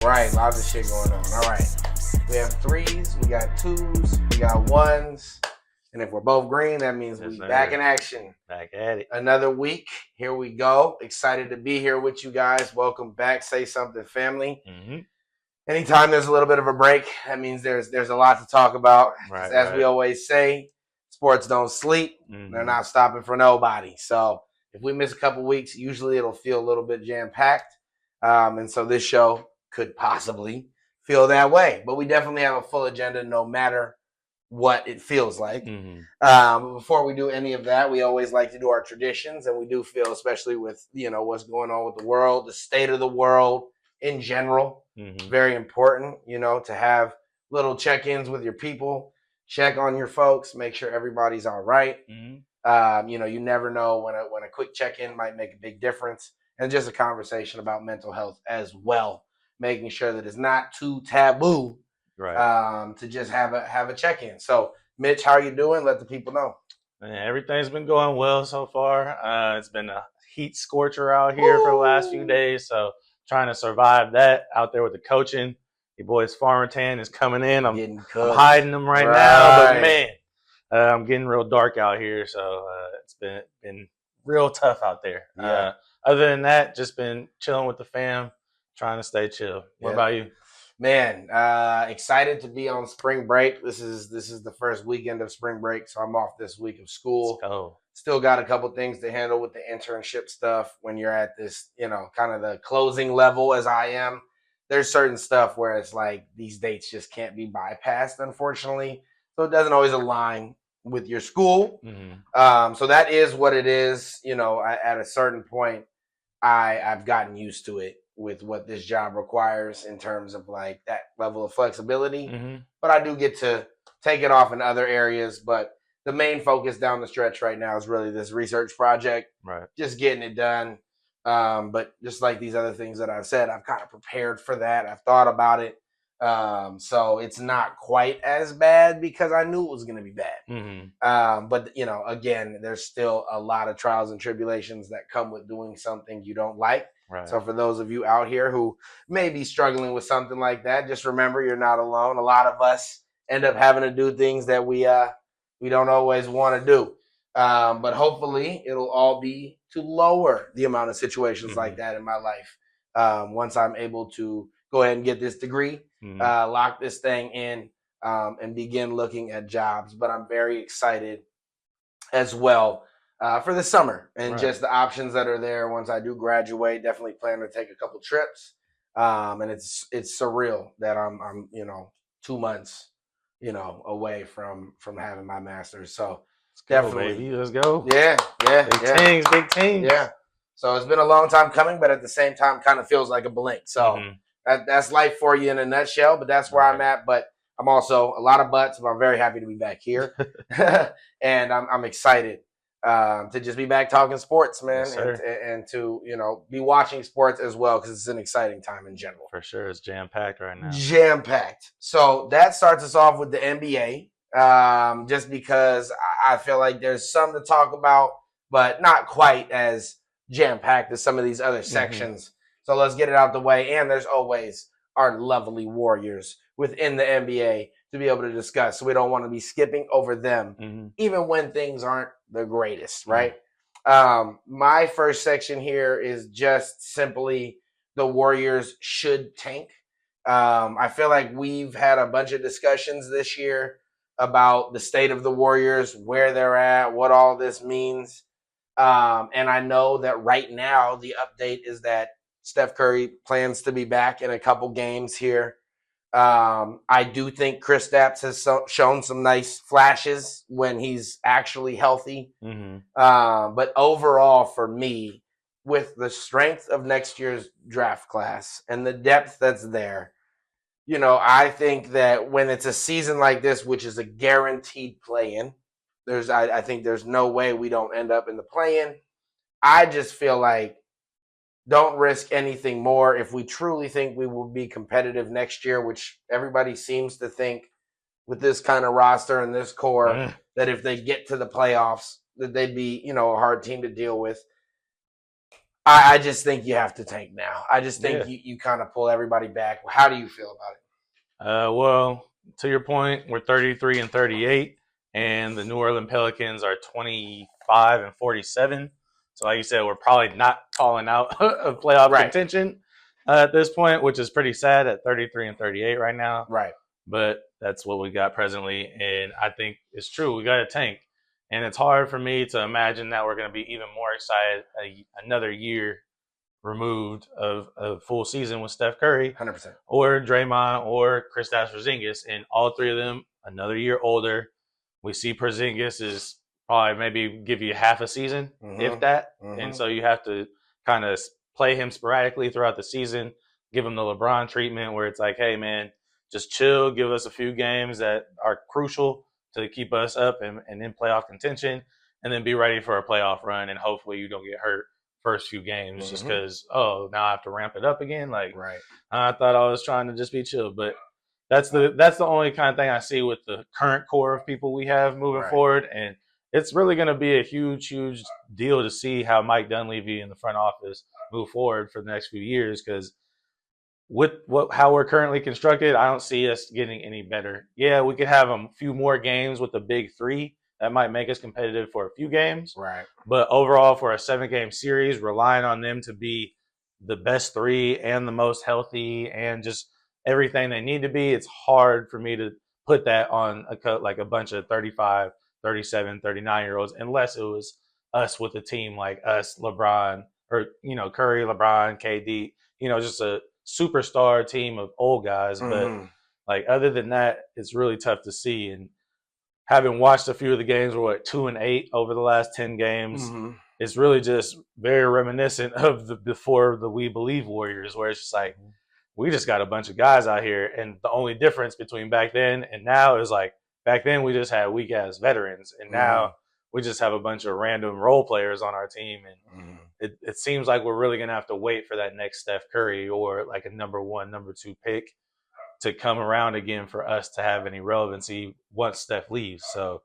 Right, lots of shit going on. All right. We have threes, we got twos, we got ones. And if we're both green, that means Yes, we sir. back in action. Back at it. Another week. Here we go. Excited to be here with you guys. Welcome back. Say Something family. Mm-hmm. Anytime there's a little bit of a break, that means there's a lot to talk about. Right, As we always say, sports don't sleep. Mm-hmm. They're not stopping for nobody. So if we miss a couple weeks, usually it'll feel a little bit jam-packed. And so this show could possibly feel that way. But we definitely have a full agenda no matter what it feels like. Mm-hmm. Before we do any of that, we always like to do our traditions. And we do feel, especially with, what's going on with the world, the state of the world in general, very important, to have little check-ins with your people, check on your folks, make sure everybody's all right. You never know when a quick check-in might make a big difference. And just a conversation about mental health as well, making sure that it's not too taboo, right. To just have a check-in. So, Mitch, how are you doing? Let the people know. Man, everything's been going well so far. It's been a heat scorcher out here for the last few days, so trying to survive that out there with the coaching. Your boy's Farmer Tan is coming in. I'm hiding them right now, but man, I'm getting real dark out here, so it's been real tough out there. Yeah. Other than that, just been chilling with the fam, trying to stay chill. What about you? Man, excited to be on spring break. This is the first weekend of spring break, so I'm off this week of school. Let's go. Still got a couple things to handle with the internship stuff when you're at this, kind of the closing level as I am. There's certain stuff where it's like these dates just can't be bypassed, unfortunately. So it doesn't always align with your school. So that is what it is. At a certain point, I've gotten used to it with what this job requires in terms of like that level of flexibility. But I do get to take it off in other areas. But the main focus down the stretch right now is really this research project, right? Just getting it done. But just like these other things that I've said, I've kind of prepared for that. I've thought about it. So it's not quite as bad because I knew it was going to be bad. But, again, there's still a lot of trials and tribulations that come with doing something you don't like. Right. So for those of you out here who may be struggling with something like that, just remember you're not alone. A lot of us end up having to do things that we don't always want to do. But hopefully it'll all be to lower the amount of situations like that in my life. Once I'm able to go ahead and get this degree, lock this thing in, and begin looking at jobs. But I'm very excited as well for the summer and just the options that are there once I do graduate. Definitely plan to take a couple trips. And it's surreal that I'm 2 months, away from having my master's. So definitely, baby, let's go. Yeah. Big teams. Yeah. So it's been a long time coming, but at the same time, kind of feels like a blink. So that's life for you in a nutshell. But that's where I'm at. But I'm also a lot of butts, but I'm very happy to be back here, and I'm excited to just be back talking sports, man, yes, and to be watching sports as well because it's an exciting time in general. For sure, it's jam packed right now. Jam packed. So that starts us off with the NBA, just because I feel like there's some to talk about, but not quite as jam packed as some of these other sections. So let's get it out the way. And there's always our lovely Warriors within the NBA to be able to discuss. So we don't want to be skipping over them, even when things aren't the greatest, right? My first section here is just simply the Warriors should tank. I feel like we've had a bunch of discussions this year about the state of the Warriors, where they're at, what all this means. And I know that right now the update is that Steph Curry plans to be back in a couple games here. I do think Kristaps has shown some nice flashes when he's actually healthy. But overall, for me, with the strength of next year's draft class and the depth that's there, I think that when it's a season like this, which is a guaranteed play-in, I think there's no way we don't end up in the play-in. I just feel like don't risk anything more if we truly think we will be competitive next year, which everybody seems to think with this kind of roster and this core, that if they get to the playoffs, that they'd be, a hard team to deal with. I just think you have to tank now. I just think Yeah. you kind of pull everybody back. How do you feel about it? Well, to your point, we're 33 and 38, and the New Orleans Pelicans are 25 and 47. So, like you said, we're probably not calling out of playoff Right, contention at this point, which is pretty sad at 33 and 38 right now. right. But that's what we got presently, and I think it's true. We got a tank, and it's hard for me to imagine that we're going to be even more excited another year removed of a full season with Steph Curry 100%. or Draymond or Kristaps Porzingis, and all three of them another year older. We see Porzingis is probably maybe give you half a season, if that, and so you have to kind of play him sporadically throughout the season, give him the LeBron treatment where it's like, hey man, just chill, give us a few games that are crucial to keep us up and in playoff contention, and then be ready for a playoff run, and hopefully you don't get hurt first few games just because now I have to ramp it up again. Like Right. I thought I was trying to just be chill, but that's the only kind of thing I see with the current core of people we have moving Right. forward, and it's really going to be a huge deal to see how Mike Dunleavy in the front office move forward for the next few years because with how we're currently constructed, I don't see us getting any better. Yeah, we could have a few more games with the big three that might make us competitive for a few games. Right. But overall, for a 7-game series, relying on them to be the best three and the most healthy and just everything they need to be, it's hard for me to put that on a bunch of 35, 37, 39-year-olds unless it was us with a team like us, LeBron, or, Curry, LeBron, KD, just a superstar team of old guys. But like other than that, it's really tough to see. And having watched a few of the games, we're at 2-8 over the last 10 games. It's really just very reminiscent of the before the We Believe Warriors, where it's just like we just got a bunch of guys out here, and the only difference between back then and now is like back then we just had weak ass veterans, and now we just have a bunch of random role players on our team, and it seems like we're really gonna have to wait for that next Steph Curry or like a number 1, number 2 pick to come around again for us to have any relevancy once Steph leaves. So,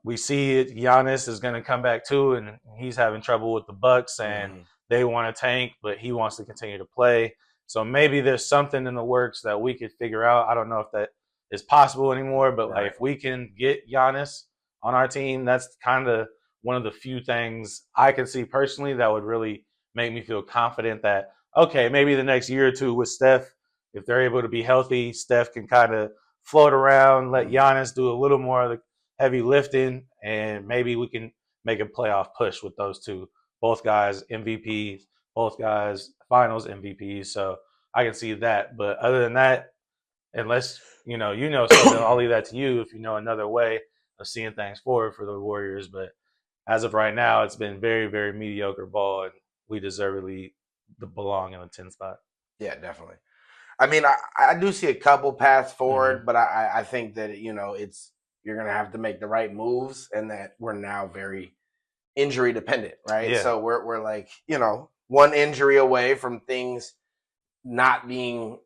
we see it. Giannis is going to come back too, and he's having trouble with the Bucks, and they want to tank, but he wants to continue to play. So maybe there's something in the works that we could figure out. I don't know if that is possible anymore, but like if we can get Giannis on our team, that's kind of one of the few things I can see personally that would really make me feel confident that, okay, maybe the next year or two with Steph, if they're able to be healthy, Steph can kind of float around, let Giannis do a little more of the heavy lifting, and maybe we can make a playoff push with those two. Both guys MVPs, both guys finals MVPs. So I can see that. But other than that, unless something, I'll leave that to you if you know another way of seeing things forward for the Warriors. But as of right now, it's been very, very mediocre ball, and we deservedly belong in the 10 spot. Yeah, definitely. I mean, I do see a couple paths forward, but I think that, you're going to have to make the right moves, and that we're now very injury dependent, right? Yeah. So we're like, one injury away from things not being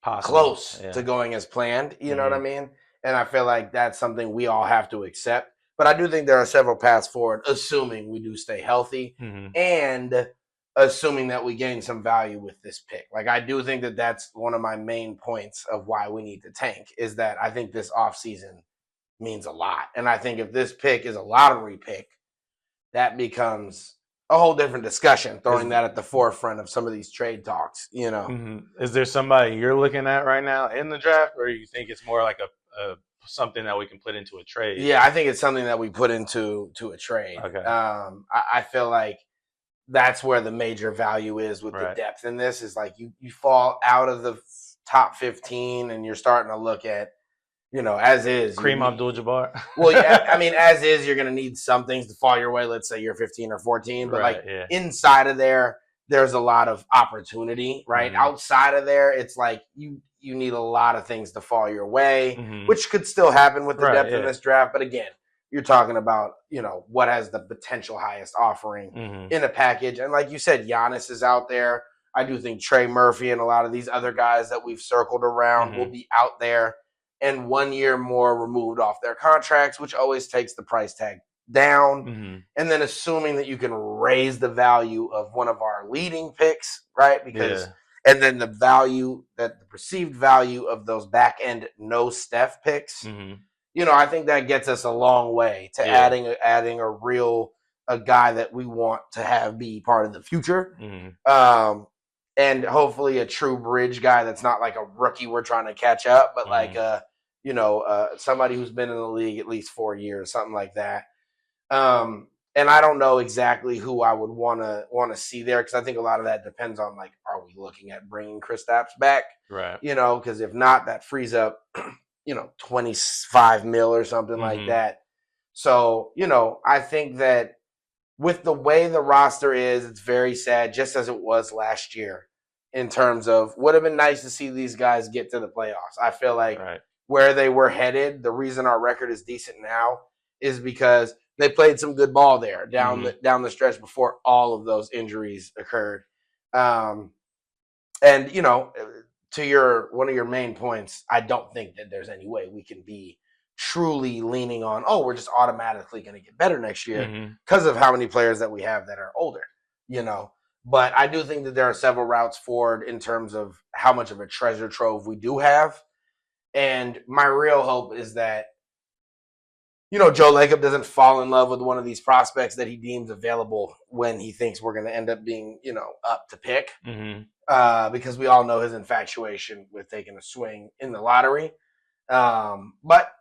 close to going as planned, you know what I mean? And I feel like that's something we all have to accept. But I do think there are several paths forward, assuming we do stay healthy and assuming that we gain some value with this pick. Like, I do think that that's one of my main points of why we need to tank, is that I think this offseason means a lot. And I think if this pick is a lottery pick, that becomes a whole different discussion, throwing that at the forefront of some of these trade talks, Is there somebody you're looking at right now in the draft, or you think it's more like a something that we can put into a trade? Yeah, I think it's something that we put into a trade. Okay. I feel like that's where the major value is with the depth in this, is like you fall out of the top 15 and you're starting to look at, as is. Kareem Abdul-Jabbar. Well, yeah, I mean, as is, you're going to need some things to fall your way. Let's say you're 15 or 14, but inside of there, there's a lot of opportunity, right? Outside of there, it's like you need a lot of things to fall your way, which could still happen with the depth in this draft. But again, you're talking about, what has the potential highest offering in a package. And like you said, Giannis is out there. I do think Trey Murphy and a lot of these other guys that we've circled around will be out there and 1 year more removed off their contracts, which always takes the price tag down, Mm-hmm. and then assuming that you can raise the value of one of our leading picks, right? Because and then the perceived value of those back end no Steph picks. Mm-hmm. I think that gets us a long way to adding a guy that we want to have be part of the future. Mm-hmm. And hopefully a true bridge guy that's not like a rookie we're trying to catch up, but like somebody who's been in the league at least 4 years, something like that. And I don't know exactly who I would want to see there, because I think a lot of that depends on, like, are we looking at bringing Kristaps back? Right. Because if not, that frees up 25 mil or something like that. So I think that with the way the roster is, it's very sad, just as it was last year, in terms of would have been nice to see these guys get to the playoffs. I feel like where they were headed, the reason our record is decent now is because they played some good ball there down the stretch before all of those injuries occurred. And to one of your main points, I don't think that there's any way we can be truly leaning on, we're just automatically going to get better next year because of how many players that we have that are older, But I do think that there are several routes forward in terms of how much of a treasure trove we do have. And my real hope is that, Joe Lacob doesn't fall in love with one of these prospects that he deems available when he thinks we're going to end up being, up to pick. Because we all know his infatuation with taking a swing in the lottery. But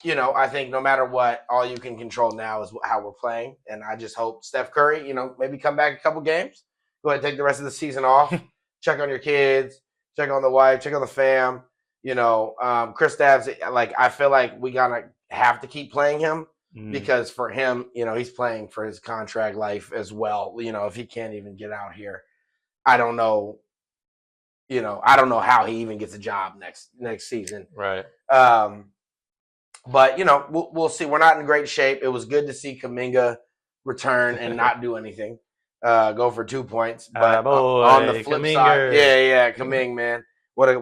I think no matter what, all you can control now is how we're playing. And I just hope Steph Curry, maybe come back a couple games, go ahead and take the rest of the season off, check on your kids, check on the wife, check on the fam. Kristaps, like, I feel like we gotta have to keep playing him because for him, he's playing for his contract life as well. If he can't even get out here, I don't know. I don't know how he even gets a job next season. Right. But we'll see. We're not in great shape. It was good to see Kuminga return and not do anything. Go for 2 points. But on the flip side, Kuminga, man. What a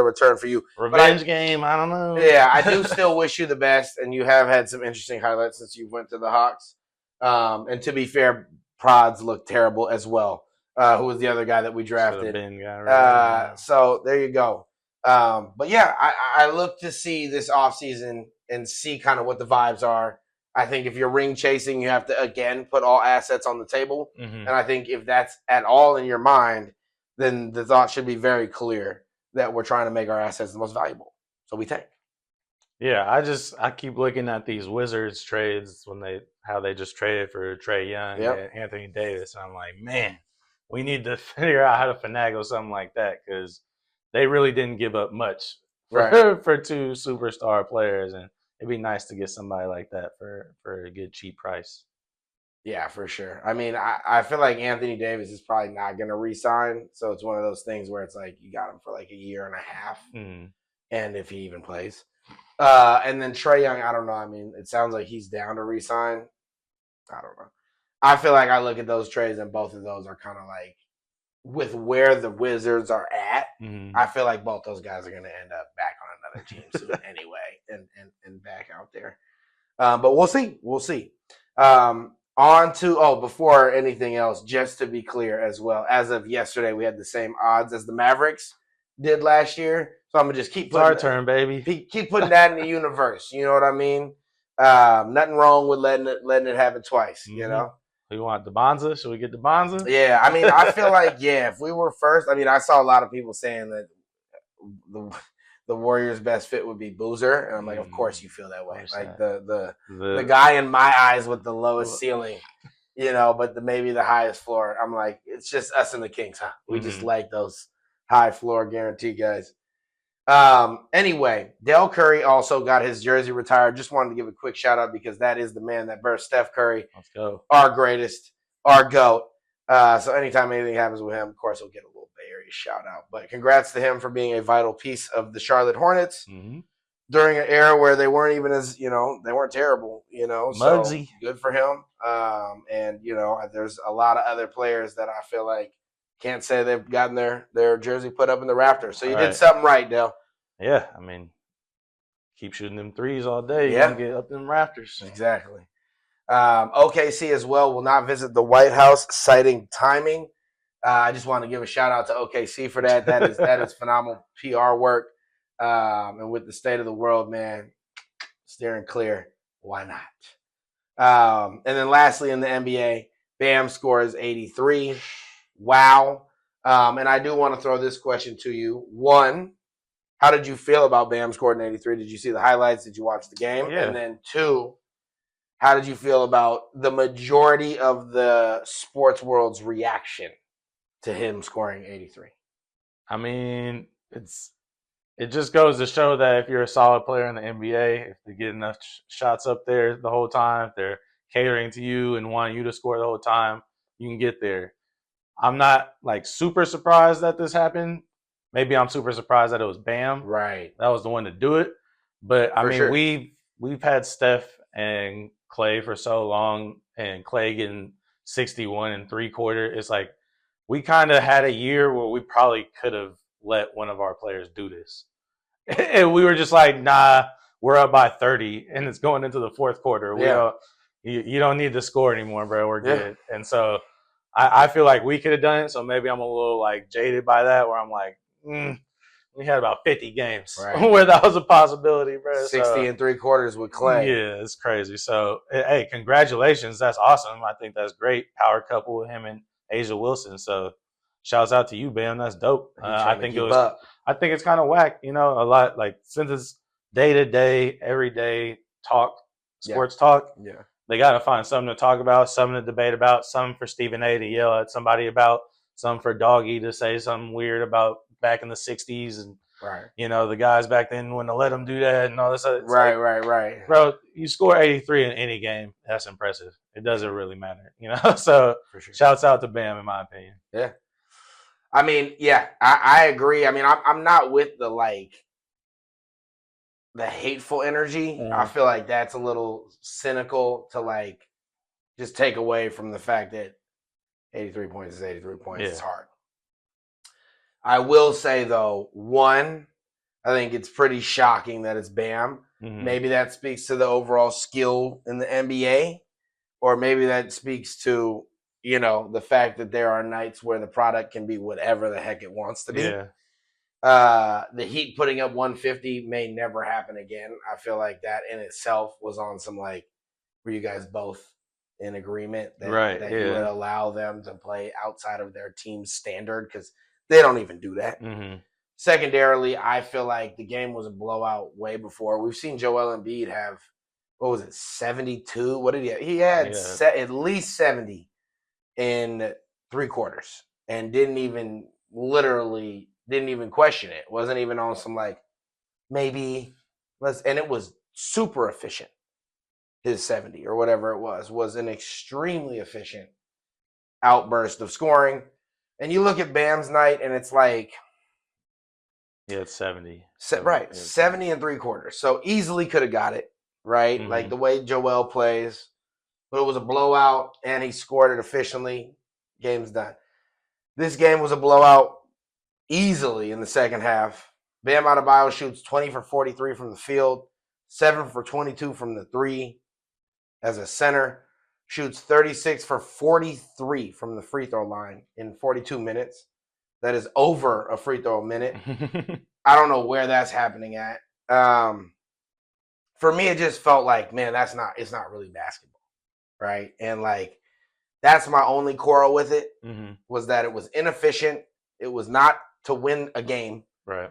return for you. Revenge game, I don't know. Yeah, I do still wish you the best, and you have had some interesting highlights since you went to the Hawks. And to be fair, Prods looked terrible as well. Who was the other guy that we drafted? So there you go. But yeah, I look to see this offseason and see kind of what the vibes are. I think if you're ring chasing, you have to, again, put all assets on the table. And I think if that's at all in your mind, then the thought should be very clear that we're trying to make our assets the most valuable. So we take. Yeah, I keep looking at these Wizards trades how they just traded for Trae Young and Anthony Davis. And I'm like, man, we need to figure out how to finagle something like that, because they really didn't give up much for two superstar players, and it'd be nice to get somebody like that for a good cheap price. Yeah, for sure. I mean, I feel like Anthony Davis is probably not going to re-sign, so it's one of those things where it's like you got him for like a year and a half, and if he even plays. And then Trae Young, I don't know. I mean, it sounds like he's down to re-sign. I don't know. I feel like I look at those trades, and both of those are kind of like, with where the Wizards are at, I feel like both those guys are going to end up back on another team soon anyway, and back out there. But we'll see. We'll see. On to, before anything else, just to be clear as well, as of yesterday, we had the same odds as the Mavericks did last year. So I'm going to just keep putting our turn, baby. Keep putting that in the universe. You know what I mean? Nothing wrong with letting it happen twice, We want the Bonza? Should we get the Bonza? Yeah, I mean, I feel like, if we were first, I mean, I saw a lot of people saying that the Warriors' best fit would be Boozer, and I'm like, of course you feel that way. Like the guy in my eyes with the lowest ceiling, but maybe the highest floor. I'm like, it's just us and the Kings, huh? We just like those high floor guarantee guys. Anyway, Dell Curry also got his jersey retired. Just wanted to give a quick shout out because that is the man that birthed Steph Curry. Let's go. Our greatest, our GOAT. So anytime anything happens with him, of course, he'll get a little Bay Area shout out. But congrats to him for being a vital piece of the Charlotte Hornets during an era where they weren't even as, they weren't terrible, Muggsy. So good for him. And, there's a lot of other players that I feel like can't say they've gotten their jersey put up in the rafters. So you did something right, Dell. Yeah, I mean, keep shooting them threes all day. You can get up in rafters. Exactly. OKC as well will not visit the White House, citing timing. I just want to give a shout out to OKC for that. That is phenomenal PR work. And with the state of the world, man, steering clear. Why not? And then lastly, in the NBA, Bam scores 83. Wow. And I do want to throw this question to you. One, how did you feel about Bam scoring 83? Did you see the highlights? Did you watch the game? Yeah. And then two, how did you feel about the majority of the sports world's reaction to him scoring 83? I mean, it just goes to show that if you're a solid player in the NBA, if they get enough shots up there the whole time, if they're catering to you and wanting you to score the whole time, you can get there. I'm not like super surprised that this happened. Maybe I'm super surprised that it was Bam. Right. That was the one to do it. But I mean, sure. we've had Steph and Klay for so long, and Klay getting 61 and 3/4. It's like we kind of had a year where we probably could have let one of our players do this. And we were just like, nah, we're up by 30 and it's going into the fourth quarter. You don't need to score anymore, bro. We're good. And so I feel like we could have done it. So maybe I'm a little like jaded by that, where I'm like, we had about 50 games where that was a possibility, bro. 60 and 3/4 with Klay. Yeah, it's crazy. So, hey, congratulations. That's awesome. I think that's great. Power couple with him and Asia Wilson. So, shouts out to you, Bam. That's dope. I think it's kind of whack, a lot, like, since it's day-to-day, everyday talk, sports talk. Yeah. They got to find something to talk about, something to debate about, something for Stephen A to yell at somebody about, something for Doggy to say something weird about back in the 60s and, the guys back then wouldn't have let them do that and all this other. Right. Bro, you score 83 in any game. That's impressive. It doesn't really matter, So, for sure. Shouts out to Bam, in my opinion. Yeah. I mean, I agree. I mean, I'm not with the hateful energy. I feel like that's a little cynical to just take away from the fact that 83 points is 83 points. It's hard. I will say though, one, I think it's pretty shocking that it's Bam. Mm-hmm. Maybe that speaks to the overall skill in the NBA, or maybe that speaks to, the fact that there are nights where the product can be whatever the heck it wants to be. Yeah. The Heat putting up 150 may never happen again. I feel like that in itself was on some were you guys both in agreement that you would allow them to play outside of their team's standard, because they don't even do that. Mm-hmm. Secondarily, I feel like the game was a blowout way before. We've seen Joel Embiid have, 72? What did he have? He had at least 70 in 3/4 and didn't even question it. Wasn't even on some maybe and it was super efficient. His 70 or whatever it was an extremely efficient outburst of scoring. And you look at Bam's night and it's it's 70. 70 and 3/4. So easily could have got it, right? Mm-hmm. Like the way Joel plays. But it was a blowout and he scored it efficiently. Game's done. This game was a blowout easily in the second half. Bam Adebayo shoots 20 for 43 from the field, 7 for 22 from the three as a center, shoots 36 for 43 from the free throw line in 42 minutes. That is over a free throw a minute. I don't know where that's happening at. For me, it just felt like, man, it's not really basketball, right? And that's my only quarrel with it, was that it was inefficient. It was not to win a game. Right.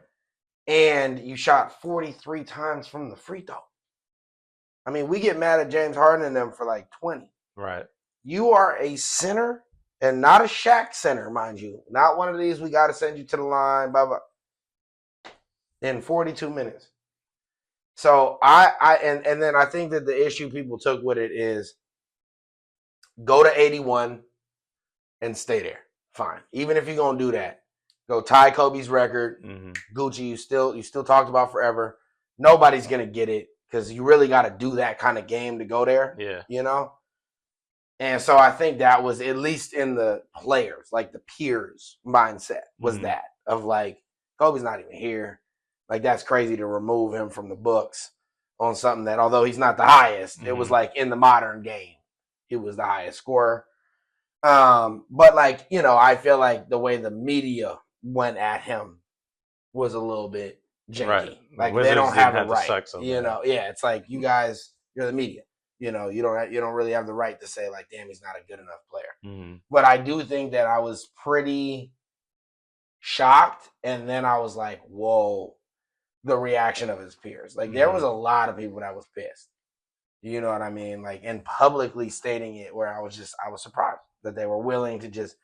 And you shot 43 times from the free throw. I mean, we get mad at James Harden and them for 20. Right. You are a center and not a Shaq center, mind you. Not one of these, we got to send you to the line, blah, blah. In 42 minutes. So and then I think that the issue people took with it is go to 81 and stay there. Fine. Even if you're going to do that, go tie Kobe's record. Mm-hmm. Gucci, you still talked about forever. Nobody's going to get it because you really got to do that kind of game to go there. Yeah. And so I think that was, at least in the players, the peers mindset, was that of Kobe's not even here. That's crazy to remove him from the books on something that, although he's not the highest, it was in the modern game. he was the highest scorer. But like, I feel like the way the media went at him was a little bit janky. Right. Like Wizards they don't have didn't a right. suck so bad. Yeah, it's like you guys, you're the media. You don't really have the right to say like, damn, he's not a good enough player. Mm-hmm. But I do think that I was pretty shocked, and then I was like, whoa, the reaction of his peers. Like there was a lot of people that was pissed. You know what I mean? Like, and publicly stating it, where I was surprised that they were willing to just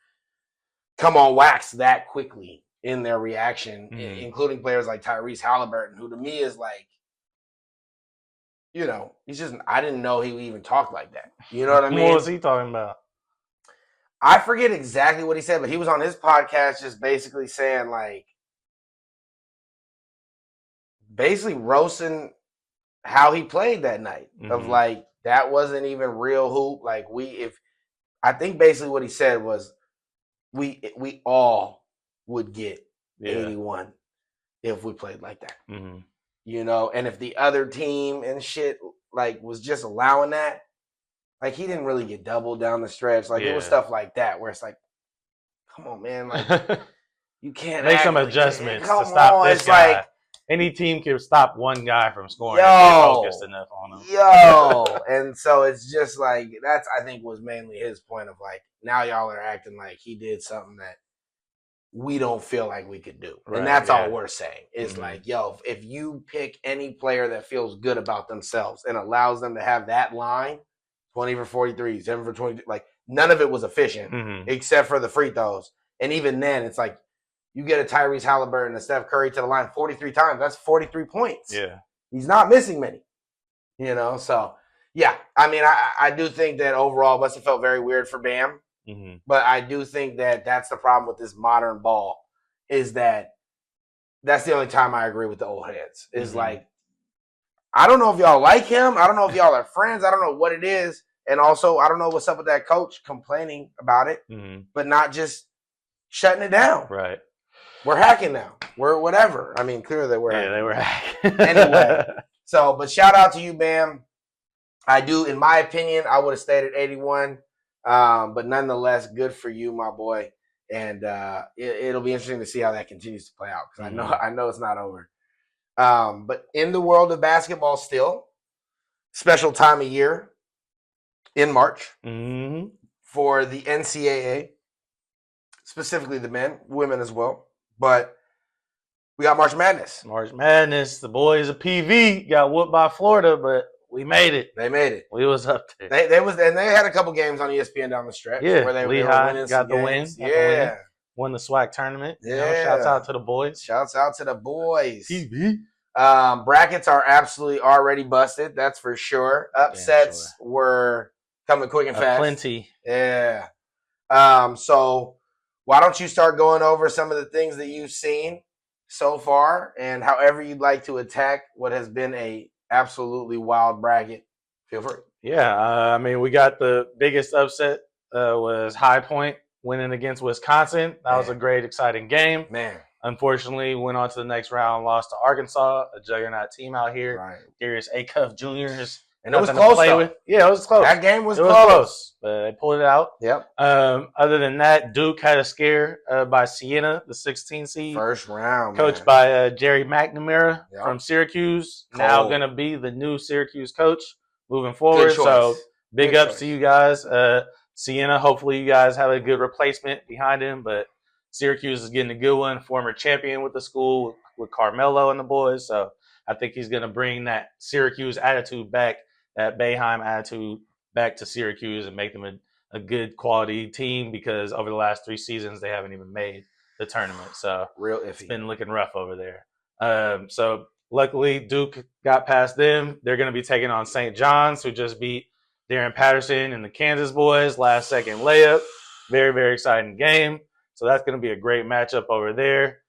come on wax that quickly in their reaction, including players like Tyrese Halliburton, who to me is like, he's just, I didn't know he even talked like that. You know what I mean? What was he talking about? I forget exactly what he said, but he was on his podcast just basically saying like, basically roasting how he played that night of like, that wasn't even real hoop. Like I think basically what he said was we all would get 81 if we played like that. And if the other team and shit like was just allowing that, like he didn't really get doubled down the stretch. Like it was stuff like that where it's like, come on, man, like you can't make some adjustments to stop this guy. Like, any team can stop one guy from scoring if they focused enough on him. And so it's just like, that's, I think, was mainly his point of like, now y'all are acting like he did something that we don't feel like we could do. Right, and that's all we're saying is like, if you pick any player that feels good about themselves and allows them to have that line, 20 for 43, 7 for 20, like none of it was efficient except for the free throws. And even then, it's like, you get a Tyrese Halliburton and a Steph Curry to the line 43 times. That's 43 points. Yeah. He's not missing many. So, yeah. I mean, I do think that overall it must have felt very weird for Bam. But I do think that that's the problem with this modern ball is that that's the only time I agree with the old heads. Is like, I don't know if y'all like him. I don't know if y'all are friends. I don't know what it is. And also, I don't know what's up with that coach complaining about it, but not just shutting it down. Right. We're hacking now. We're whatever. I mean, clearly they were hacking. Yeah, they were hacking. Anyway, but shout out to you, Bam. I do, in my opinion, I would have stayed at 81. But nonetheless, good for you, my boy. And it'll be interesting to see how that continues to play out because I know it's not over. But in the world of basketball still, special time of year in March for the NCAA, specifically the men, women as well. But we got March Madness. March Madness. The boys of PV got whooped by Florida, but we made it. They made it. We was up there. They had a couple games on ESPN down the stretch. Yeah, where they Lehigh were winning got the win. Yeah. Won the SWAC tournament. Yeah. Shouts out to the boys. Shouts out to the boys. PV. Brackets are absolutely already busted. That's for sure. Upsets were coming quick and fast. Plenty. Yeah. So why don't you start going over some of the things that you've seen so far and however you'd like to attack what has been a absolutely wild bracket. Feel free. Yeah. I mean, we got the biggest upset was High Point winning against Wisconsin. That was a great, exciting game. Man. Unfortunately, went on to the next round, lost to Arkansas, a juggernaut team out here. Right. Darius Acuff Jr. And it was close, though. Yeah, it was close. That game was close. But they pulled it out. Yep. Other than that, Duke had a scare by Siena, the 16 seed. First round, coached by Jerry McNamara from Syracuse. Cold. Now going to be the new Syracuse coach moving forward. So big ups to you guys. Siena, hopefully you guys have a good replacement behind him. But Syracuse is getting a good one. Former champion with the school with Carmelo and the boys. So I think he's going to bring that Syracuse attitude back, that Boeheim attitude back to Syracuse and make them a good quality team because over the last 3 seasons, they haven't even made the tournament. So real iffy. It's been looking rough over there. So luckily, Duke got past them. They're going to be taking on St. John's, who just beat Darren Patterson and the Kansas boys, last second layup. Very, very exciting game. So that's going to be a great matchup over there.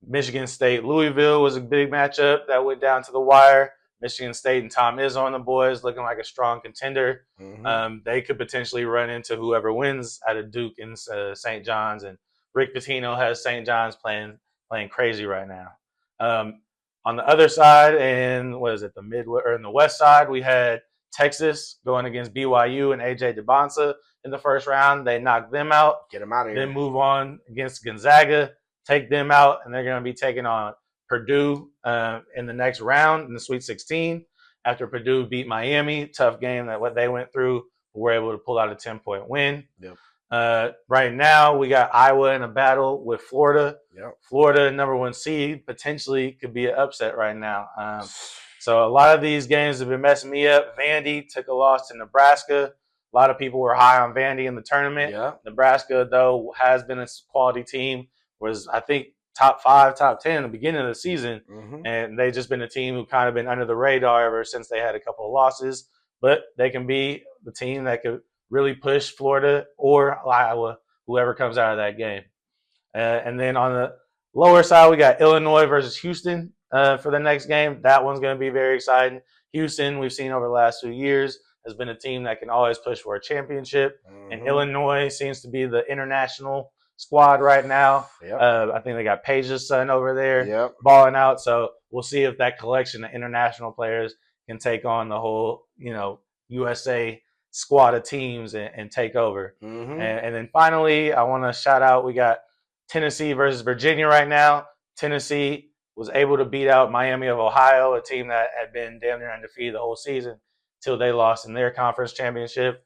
Michigan State, Louisville was a big matchup that went down to the wire. Michigan State and Tom Izzo and the boys looking like a strong contender. They could potentially run into whoever wins out of Duke and St. John's. And Rick Pitino has St. John's playing crazy right now. On the other side, and what is it, in the west side, we had Texas going against BYU and AJ DeBonsa in the first round. They knocked them out. Get them out of here. Then move on against Gonzaga, take them out, and they're going to be taking on Purdue in the next round in the Sweet 16. After Purdue beat Miami, tough game that what they went through, were able to pull out a 10-point win. Yep. Right now, we got Iowa in a battle with Florida. Yep. Florida, number 1 seed, potentially could be an upset right now. So a lot of these games have been messing me up. Vandy took a loss to Nebraska. A lot of people were high on Vandy in the tournament. Yeah. Nebraska, though, has been a quality team. Was, I think, top 5, top 10 in the beginning of the season. Mm-hmm. And they've just been a team who kind of been under the radar ever since they had a couple of losses. But they can be the team that could really push Florida or Iowa, whoever comes out of that game. And then on the lower side, we got Illinois versus Houston for the next game. That one's going to be very exciting. Houston, we've seen over the last 2 years, has been a team that can always push for a championship. Mm-hmm. And Illinois seems to be the international squad right now. Yep. I think they got Page's son over there yep. balling out. So we'll see if that collection of international players can take on the whole, USA squad of teams and take over. Mm-hmm. And then finally, I want to shout out, we got Tennessee versus Virginia right now. Tennessee was able to beat out Miami of Ohio, a team that had been damn near undefeated the whole season till they lost in their conference championship.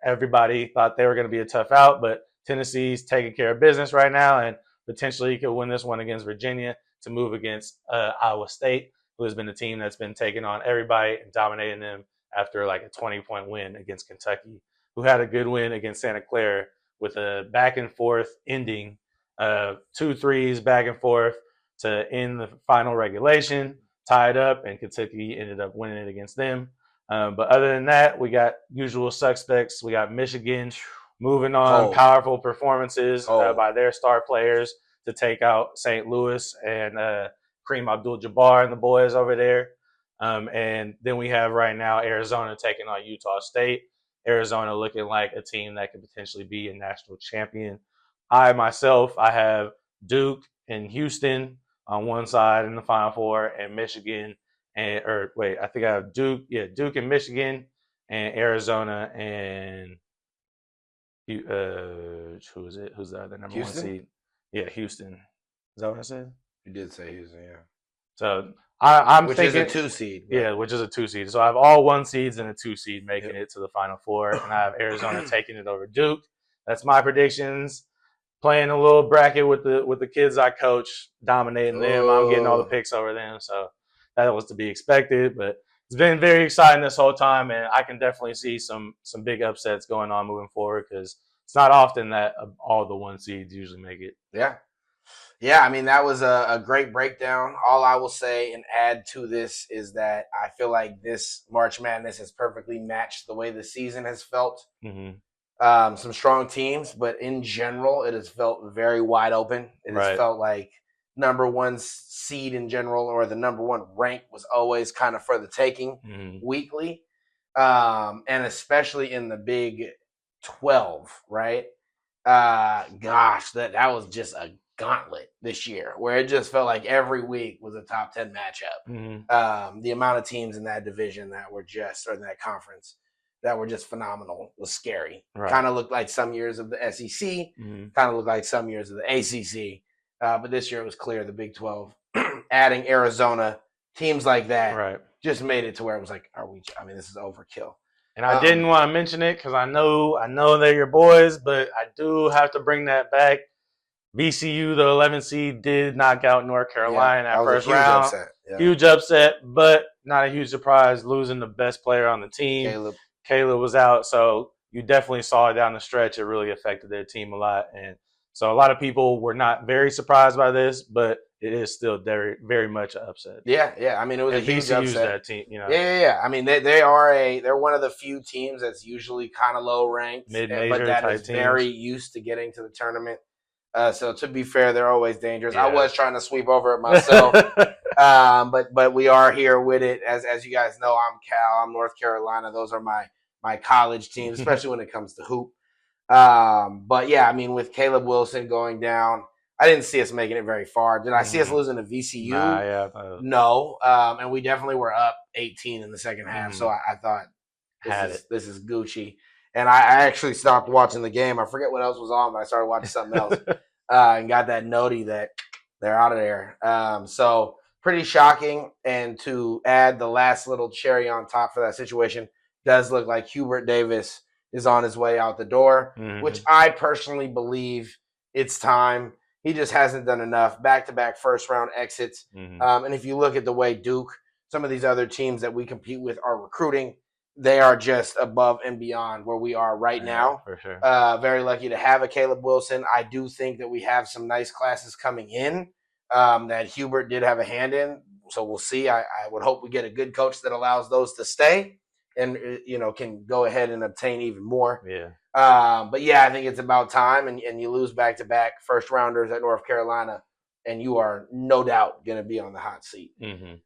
Everybody thought they were going to be a tough out, but Tennessee's taking care of business right now and potentially could win this one against Virginia to move against Iowa State, who has been a team that's been taking on everybody and dominating them after like a 20-point win against Kentucky, who had a good win against Santa Clara with a back and forth ending, 2 threes back and forth to end the final regulation, tied up, and Kentucky ended up winning it against them. But other than that, we got usual suspects. We got Michigan moving on, powerful performances by their star players to take out St. Louis and Kareem Abdul-Jabbar and the boys over there. And then we have right now Arizona taking on Utah State. Arizona looking like a team that could potentially be a national champion. I have Duke and Houston on one side in the Final Four, and Michigan I think I have Duke and Michigan, and Arizona and who is it? Who's the other number Houston? 1 seed? Yeah, Houston. Is that what I said? You did say Houston, yeah. So I'm which thinking, is a 2 seed. Right? Yeah, which is a 2 seed. So I have all 1 seeds and a 2 seed making it to the Final Four, and I have Arizona taking it over Duke. That's my predictions. Playing a little bracket with the kids I coach, dominating them. I'm getting all the picks over them, so that was to be expected. But it's been very exciting this whole time, and I can definitely see some big upsets going on moving forward because it's not often that all the 1 seeds usually make it. Yeah, I mean, that was a great breakdown. All I will say and add to this is that I feel like this March Madness has perfectly matched the way the season has felt. Mm-hmm. Some strong teams, but in general, it has felt very wide open. It has felt like number 1 seed in general or the number 1 rank was always kind of for the taking weekly. And especially in the Big 12, right? Gosh, that was just a gauntlet this year where it just felt like every week was a top 10 matchup. Mm-hmm. The amount of teams in that division that were or in that conference that were just phenomenal was scary. Kind of looked like some years of the SEC, kind of looked like some years of the ACC. But this year it was clear the Big 12, adding Arizona, teams like that just made it to where it was like, this is overkill. And I didn't want to mention it because I know they're your boys, but I do have to bring that back. VCU, the 11th seed, did knock out North Carolina in that first round. Upset. Yeah. Huge upset, but not a huge surprise, losing the best player on the team. Caleb was out, so you definitely saw it down the stretch. It really affected their team a lot. And so a lot of people were not very surprised by this, but it is still very, very much an upset. Yeah. I mean, it was a huge VCU's upset. That team, Yeah. I mean, they're one of the few teams that's usually kind of low ranked, mid-major but that is teams. very used to getting to the tournament. So to be fair, they're always dangerous. Yeah. I was trying to sweep over it myself, but we are here with it. As you guys know, I'm Cal. I'm North Carolina. Those are my college teams, especially when it comes to hoop. But yeah, I mean, with Caleb Wilson going down, I didn't see us making it very far. Did I see us losing to VCU? Nah, yeah. No. And we definitely were up 18 in the second half. So I thought this is Gucci. And I actually stopped watching the game. I forget what else was on, but I started watching something else and got that notey that they're out of there. So pretty shocking. And to add the last little cherry on top for that situation, does look like Hubert Davis is on his way out the door, which I personally believe it's time. He just hasn't done enough. Back-to-back first-round exits. And if you look at the way Duke, some of these other teams that we compete with are recruiting, they are just above and beyond where we are right now. For sure. Very lucky to have a Caleb Wilson. I do think that we have some nice classes coming in that Hubert did have a hand in. So we'll see. I would hope we get a good coach that allows those to stay and, can go ahead and obtain even more. Yeah. But, yeah, I think it's about time. And you lose back-to-back first-rounders at North Carolina, and you are no doubt going to be on the hot seat.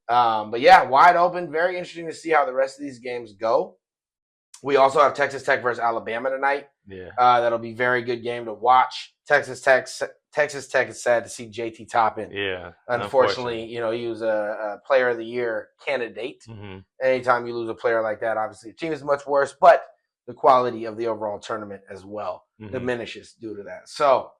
But, yeah, wide open. Very interesting to see how the rest of these games go. We also have Texas Tech versus Alabama tonight. Yeah. That'll be a very good game to watch. Texas Tech is sad to see JT Toppin. Yeah. Unfortunately, he was a Player of the Year candidate. Anytime you lose a player like that, obviously the team is much worse, but the quality of the overall tournament as well diminishes due to that. So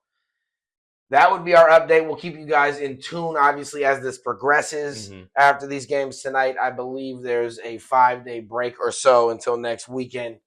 that would be our update. We'll keep you guys in tune, obviously, as this progresses. After these games tonight, I believe there's a 5-day break or so until next weekend,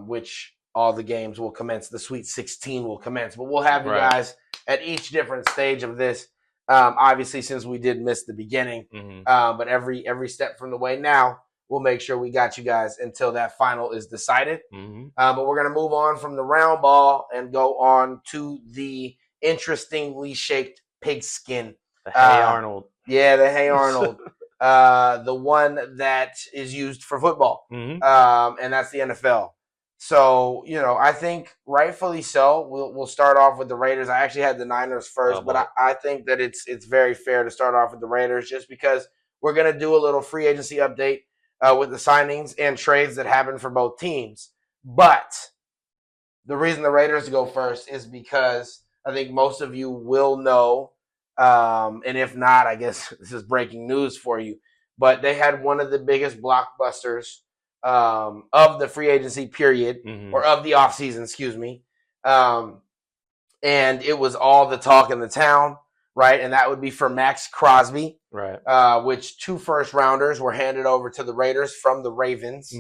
which all the games will commence. The Sweet 16 will commence. But we'll have you guys at each different stage of this, obviously, since we did miss the beginning. But every step from the way now, we'll make sure we got you guys until that final is decided. But we're going to move on from the round ball and go on to the interestingly shaped pigskin. The Hey Arnold. Yeah, the Hey Arnold. The one that is used for football. And that's the NFL. So, I think rightfully so. We'll start off with the Raiders. I actually had the Niners first, but I think that it's very fair to start off with the Raiders just because we're going to do a little free agency update with the signings and trades that happen for both teams. But the reason the Raiders go first is because I think most of you will know, and if not, I guess this is breaking news for you, but they had one of the biggest blockbusters of the free agency period, or of the offseason, excuse me. And it was all the talk in the town, right? And that would be for Max Crosby, right? Which 2 first-rounders were handed over to the Raiders from the Ravens.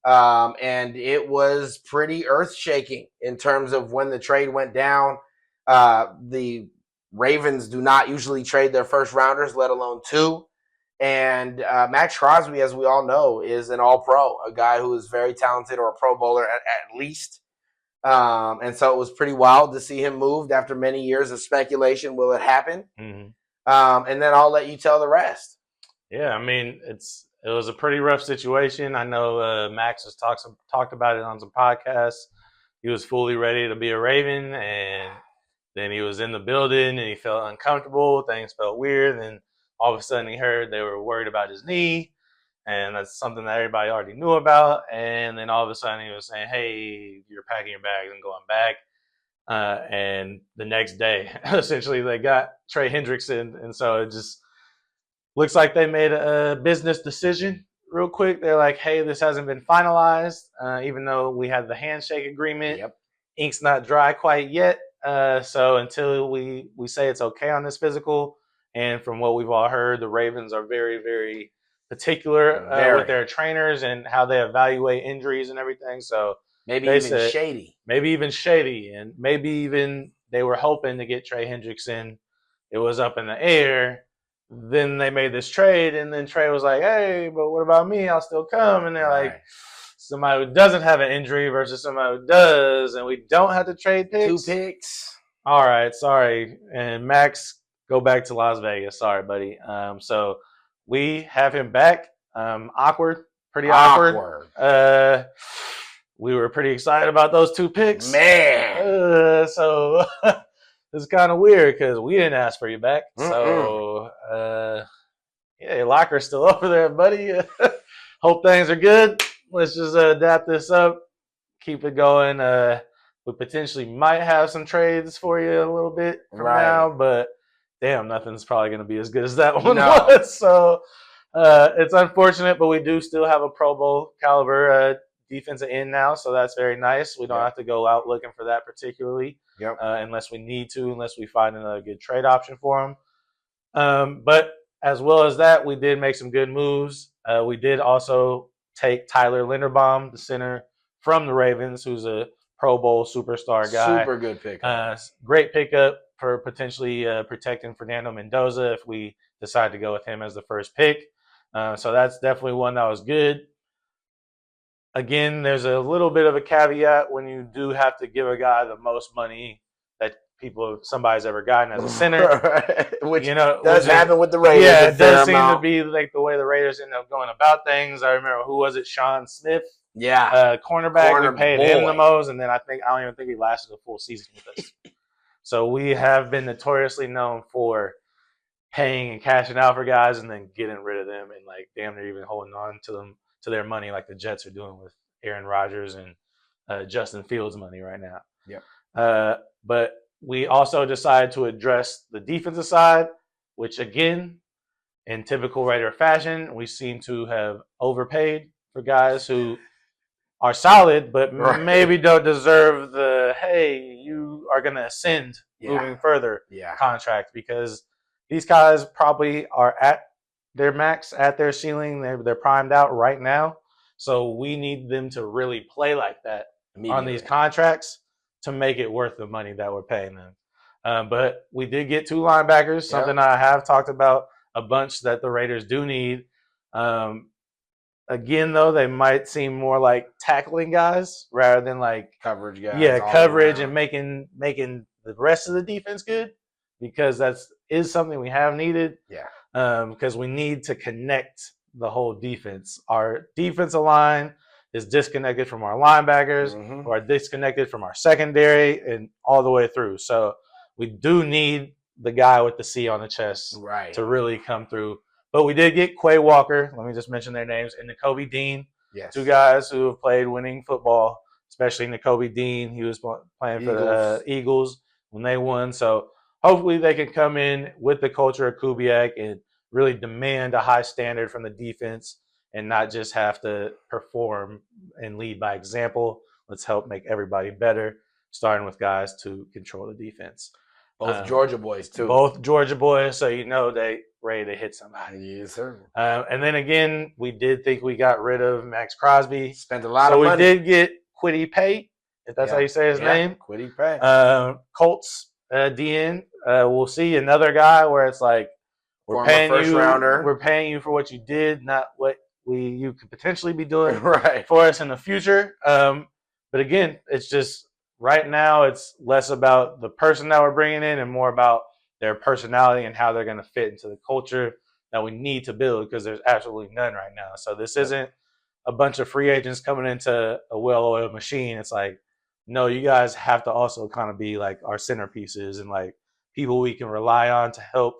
And it was pretty earth-shaking in terms of when the trade went down. The Ravens do not usually trade their first-rounders, let alone 2. And Max Crosby, as we all know, is an all-pro, a guy who is very talented, or a Pro Bowler at least. And so it was pretty wild to see him moved after many years of speculation. Will it happen? And then I'll let you tell the rest. Yeah, I mean, it was a pretty rough situation. I know Max has talked about it on some podcasts. He was fully ready to be a Raven, and then he was in the building and he felt uncomfortable. Things felt weird. And all of a sudden he heard they were worried about his knee, and that's something that everybody already knew about. And then all of a sudden he was saying, hey, you're packing your bags and going back. And the next day, essentially, they got Trey Hendrickson. And so it just looks like they made a business decision real quick. They're like, hey, this hasn't been finalized, even though we had the handshake agreement. Ink's not dry quite yet. So until we say it's okay on this physical, and from what we've all heard, the Ravens are very, very particular with their trainers and how they evaluate injuries and everything. So maybe even shady. And maybe even they were hoping to get Trey Hendrickson. It was up in the air. Then they made this trade, and then Trey was like, hey, but what about me? I'll still come. And they're like, somebody who doesn't have an injury versus somebody who does, and we don't have to trade picks. 2 picks. All right, sorry. And Max, go back to Las Vegas. Sorry, buddy. So we have him back. Pretty awkward. We were pretty excited about those 2 picks. Man. So it's kind of weird because we didn't ask for you back. So, yeah, your locker's still over there, buddy. Hope things are good. Let's just adapt this up, keep it going. We potentially might have some trades for you a little bit from now, but damn, nothing's probably going to be as good as that one was. So It's unfortunate, but we do still have a Pro Bowl caliber defensive end now, so that's very nice. We don't have to go out looking for that particularly, unless we need to, unless we find another good trade option for him. But as well as that, we did make some good moves. We did also take Tyler Linderbaum, the center from the Ravens, who's a Pro Bowl superstar guy. Super good pickup. Great pickup for potentially protecting Fernando Mendoza if we decide to go with him as the first pick. So that's definitely one that was good. Again, there's a little bit of a caveat when you do have to give a guy the most money that somebody's ever gotten as a center, which does happen with the Raiders. Yeah, it does seem to be like the way the Raiders end up going about things. I remember, who was it? Sean Smith, cornerback. We paid him the most, and then I don't even think he lasted a full season with us. So we have been notoriously known for paying and cashing out for guys and then getting rid of them and like damn near even holding on to their money like the Jets are doing with Aaron Rodgers and Justin Fields' money right now. But we also decided to address the defensive side, which again, in typical Raider fashion, we seem to have overpaid for guys who are solid, but maybe don't deserve the, hey, you are going to ascend moving further contract, because these guys probably are at their max, at their ceiling. They're primed out right now. So we need them to really play like that on these contracts to make it worth the money that we're paying them. But we did get 2 linebackers, something I have talked about a bunch that the Raiders do need. Again, though, they might seem more like tackling guys rather than like coverage guys. Yeah, coverage and making the rest of the defense good, because that is something we have needed. Because we need to connect the whole defense. Our defensive line is disconnected from our linebackers, who are disconnected from our secondary, and all the way through. So we do need the guy with the C on the chest to really come through. But we did get Quay Walker, let me just mention their names, and Nakobe Dean, 2 guys who have played winning football, especially Nakobe Dean. He was playing for the Eagles when they won. So hopefully they can come in with the culture of Kubiak and really demand a high standard from the defense and not just have to perform and lead by example. Let's help make everybody better, starting with guys to control the defense. Both Georgia boys, too. Both Georgia boys, so they ready to hit somebody. Yes, sir. And then again, we did think we got rid of Max Crosby. Spent a lot of money. So we did get Kwity Paye, if that's how you say his name. Kwity Paye. Colts DN. We'll see another guy where it's like, we're paying first rounder. We're paying you for what you did, not what you could potentially be doing for us in the future. But again, it's just right now it's less about the person that we're bringing in and more about their personality and how they're going to fit into the culture that we need to build, because there's absolutely none right now. So this isn't a bunch of free agents coming into a well-oiled machine. It's like, no, you guys have to also kind of be like our centerpieces and like people we can rely on to help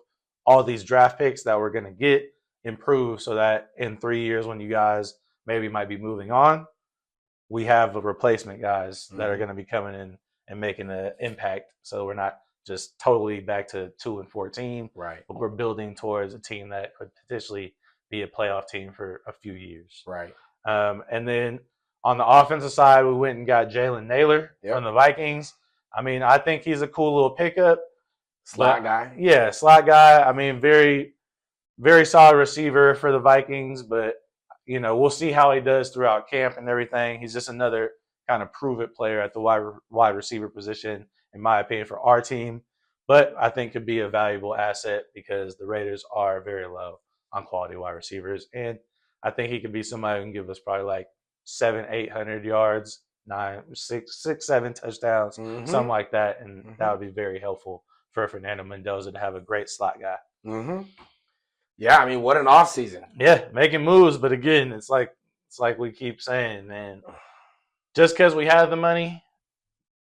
all these draft picks that we're going to get improve, so that in 3 years when you guys maybe might be moving on, we have a replacement guys that are going to be coming in and making an impact. So we're not just totally back to 2-14. Right. But we're building towards a team that could potentially be a playoff team for a few years. Right. And then on the offensive side, we went and got Jalen Naylor from the Vikings. I mean, I think he's a cool little pickup. Slot guy. Yeah, slot guy. I mean, very, very solid receiver for the Vikings, but we'll see how he does throughout camp and everything. He's just another kind of prove-it player at the wide receiver position, in my opinion, for our team. But I think could be a valuable asset because the Raiders are very low on quality wide receivers. And I think he could be somebody who can give us probably like 700-800 yards, 6-7 touchdowns, something like that. And that would be very helpful for Fernando Mendoza to have a great slot guy. Yeah, I mean, what an offseason. Yeah, making moves. But again, it's like we keep saying, man, just because we have the money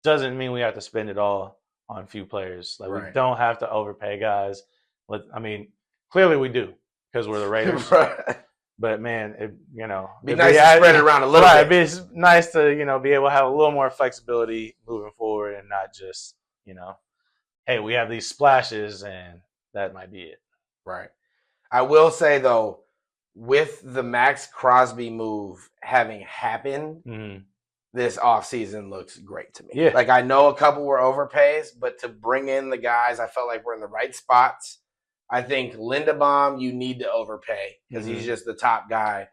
doesn't mean we have to spend it all on few players. Like we don't have to overpay guys. I mean, clearly we do because we're the Raiders. But man, be nice to spread it around a little bit. It'd be nice to be able to have a little more flexibility moving forward and not just hey, we have these splashes and that might be it. Right. I will say though, with the Max Crosby move having happened, this offseason looks great to me. Yeah. Like, I know a couple were overpays, but to bring in the guys, I felt like we're in the right spots. I think Linderbaum, you need to overpay because he's just the top guy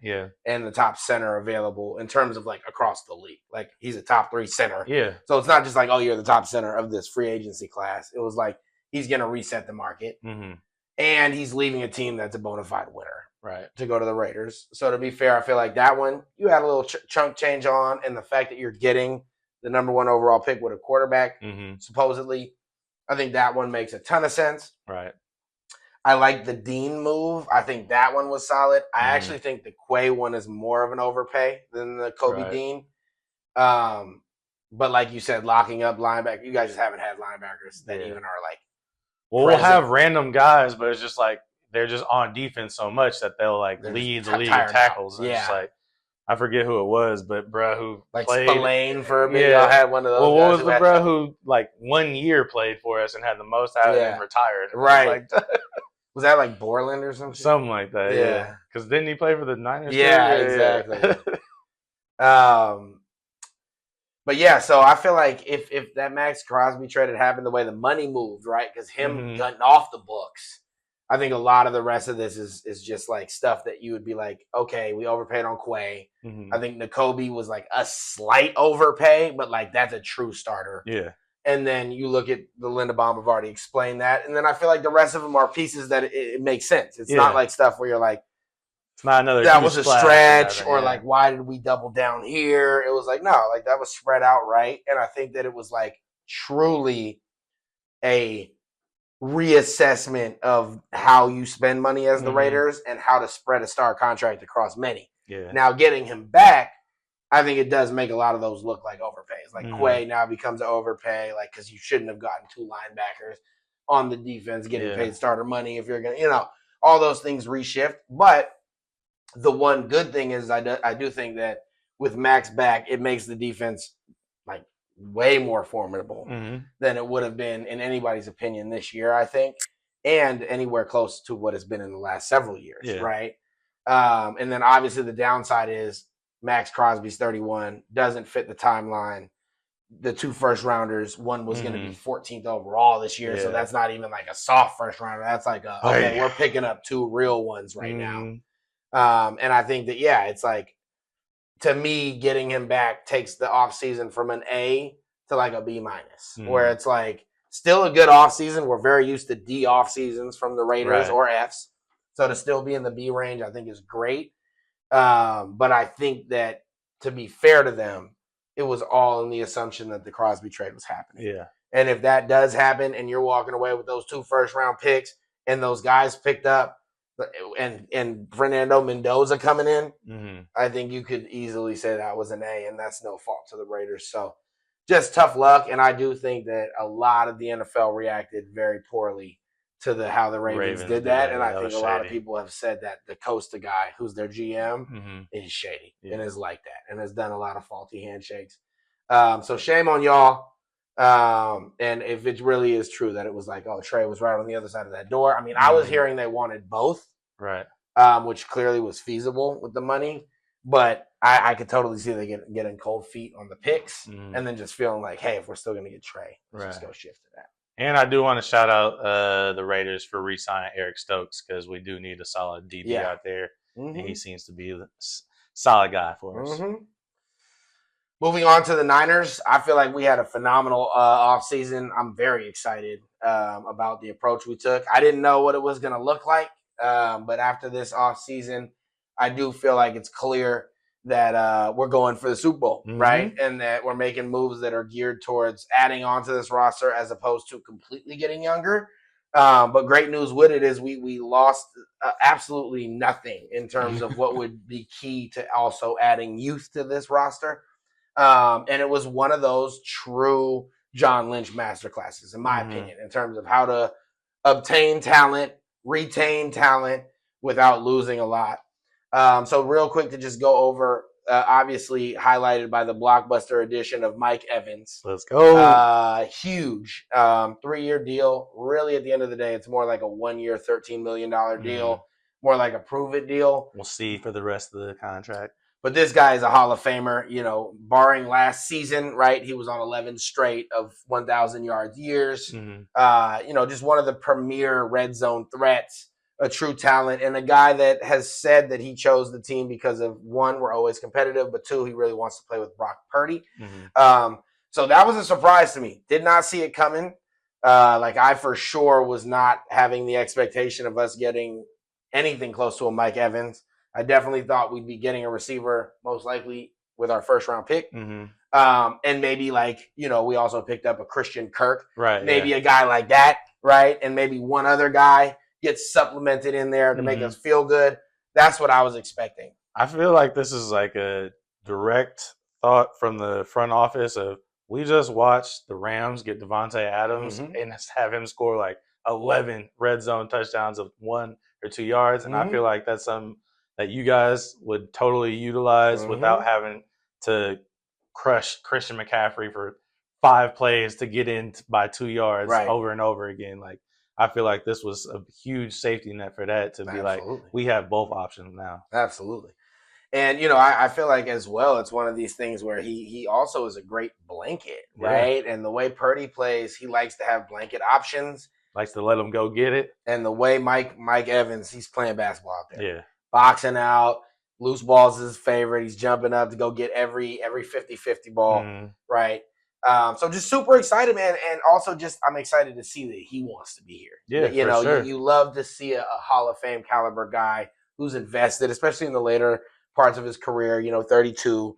and the top center available in terms of, like, across the league. Like, he's a top 3 center. Yeah. So it's not just like, oh, you're the top center of this free agency class. It was like he's going to reset the market. And he's leaving a team that's a bona fide winner to go to the Raiders. So to be fair, I feel like that one, you had a little chunk change on, and the fact that you're getting the number 1 overall pick with a quarterback, supposedly, I think that one makes a ton of sense. Right. I like the Dean move. I think that one was solid. I actually think the Quay one is more of an overpay than the Kobe Dean. But like you said, locking up linebacker, you guys just haven't had linebackers that even are like. Well, we'll have random guys, but it's just like they're just on defense so much that they'll like lead the league in tackles. And it's like, I forget who it was, but bro who like played Spillane for a bit. Y'all had one of those. Well, what was the bro who like 1 year played for us and had the most out of it and retired? Right. Was that like Borland or something? Something like that. Yeah. Because didn't he play for the Niners? Yeah, exactly. But yeah, so I feel like if that Max Crosby trade had happened the way the money moved, right? Because him cutting off the books, I think a lot of the rest of this is just like stuff that you would be like, okay, we overpaid on Quay. I think Nakobe was like a slight overpay, but like that's a true starter. Yeah. And then you look at the Linderbaum, I've already explained that. And then I feel like the rest of them are pieces that it makes sense. It's not like stuff where you're like, it's not another that was a stretch or like, why did we double down here? It was like, no, like that was spread out right. And I think that it was like truly a reassessment of how you spend money as the Raiders and how to spread a star contract across many. Yeah. Now getting him back, I think it does make a lot of those look like overpays. Like Quay now becomes an overpay, like because you shouldn't have gotten 2 linebackers on the defense getting paid starter money if you're going to, all those things reshift. But the one good thing is I do think that with Max back, it makes the defense like way more formidable than it would have been in anybody's opinion this year, I think, and anywhere close to what it's been in the last several years, right? And then obviously the downside is Max Crosby's 31, doesn't fit the timeline. The 2 first rounders, one was going to be 14th overall this year, so that's not even like a soft first rounder. That's like we're picking up 2 real ones right now. And I think that, it's like, to me, getting him back takes the offseason from an A to like a B minus, where it's like still a good offseason. We're very used to D off seasons from the Raiders or Fs. So to still be in the B range, I think is great. But I think that, to be fair to them, it was all in the assumption that the Crosby trade was happening. Yeah. And if that does happen and you're walking away with those 2 first-round picks and those guys picked up and Fernando Mendoza coming in, I think you could easily say that was an A, and that's no fault to the Raiders. So just tough luck, and I do think that a lot of the NFL reacted very poorly to how the Ravens did that, and I think a lot of people have said that the Costa guy, who's their GM, is shady and is like that and has done a lot of faulty handshakes. So shame on y'all. And if it really is true that it was like, oh, Trey was right on the other side of that door. I mean, I was hearing they wanted both, right? Which clearly was feasible with the money, but I could totally see they getting cold feet on the picks and then just feeling like, hey, if we're still going to get Trey, let's just go shift to that. And I do want to shout out the Raiders for re-signing Eric Stokes, because we do need a solid DB out there, and he seems to be a solid guy for us. Moving on to the Niners, I feel like we had a phenomenal offseason. I'm very excited about the approach we took. I didn't know what it was going to look like, but after this offseason, I do feel like it's clear that we're going for the Super Bowl, right? And that we're making moves that are geared towards adding on to this roster as opposed to completely getting younger. But great news with it is we lost absolutely nothing in terms of what would be key to also adding youth to this roster. And it was one of those true John Lynch masterclasses, in my opinion, in terms of how to obtain talent, retain talent without losing a lot. So real quick to just go over, obviously highlighted by the blockbuster edition of Mike Evans. Let's go. Huge 3-year deal. Really, at the end of the day, it's more like a 1-year, $13 million deal. more like a prove-it deal. We'll see for the rest of the contract. But this guy is a Hall of Famer, barring last season, right? He was on 11 straight of 1,000 yards years. Just one of the premier red zone threats, a true talent, and a guy that has said that he chose the team because of, one, we're always competitive, but two, he really wants to play with Brock Purdy. So that was a surprise to me. Did not see it coming. I for sure was not having the expectation of us getting anything close to a Mike Evans. I definitely thought we'd be getting a receiver, most likely with our first round pick. And maybe we also picked up a Christian Kirk, right? Maybe a guy like that, right? And maybe one other guy gets supplemented in there to make us feel good. That's what I was expecting. I feel like this is like a direct thought from the front office of, we just watched the Rams get Devontae Adams and have him score like 11 red zone touchdowns of 1 or 2 yards. And I feel like that's something that you guys would totally utilize without having to crush Christian McCaffrey for 5 plays to get in by 2 yards over and over again. Like, I feel like this was a huge safety net for that to be like, we have both options now. Absolutely. And, I feel like as well, it's one of these things where he also is a great blanket, right? Yeah. And the way Purdy plays, he likes to have blanket options. Likes to let him go get it. And the way Mike Evans, he's playing basketball out there. Yeah. Boxing out, loose balls is his favorite. He's jumping up to go get every 50-50 ball, right? So just super excited, man. And also just I'm excited to see that he wants to be here. Yeah, sure. You love to see a Hall of Fame caliber guy who's invested, especially in the later parts of his career, 32.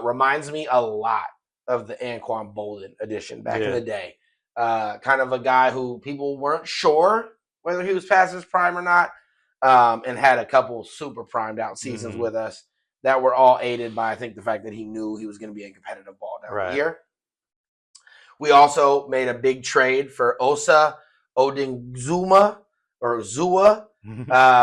Reminds me a lot of the Anquan Bolden edition back in the day. Kind of a guy who people weren't sure whether he was past his prime or not. And had a couple super primed out seasons with us that were all aided by, I think, the fact that he knew he was going to be in competitive ball down here. We also made a big trade for Osa Odingzuma or Zua,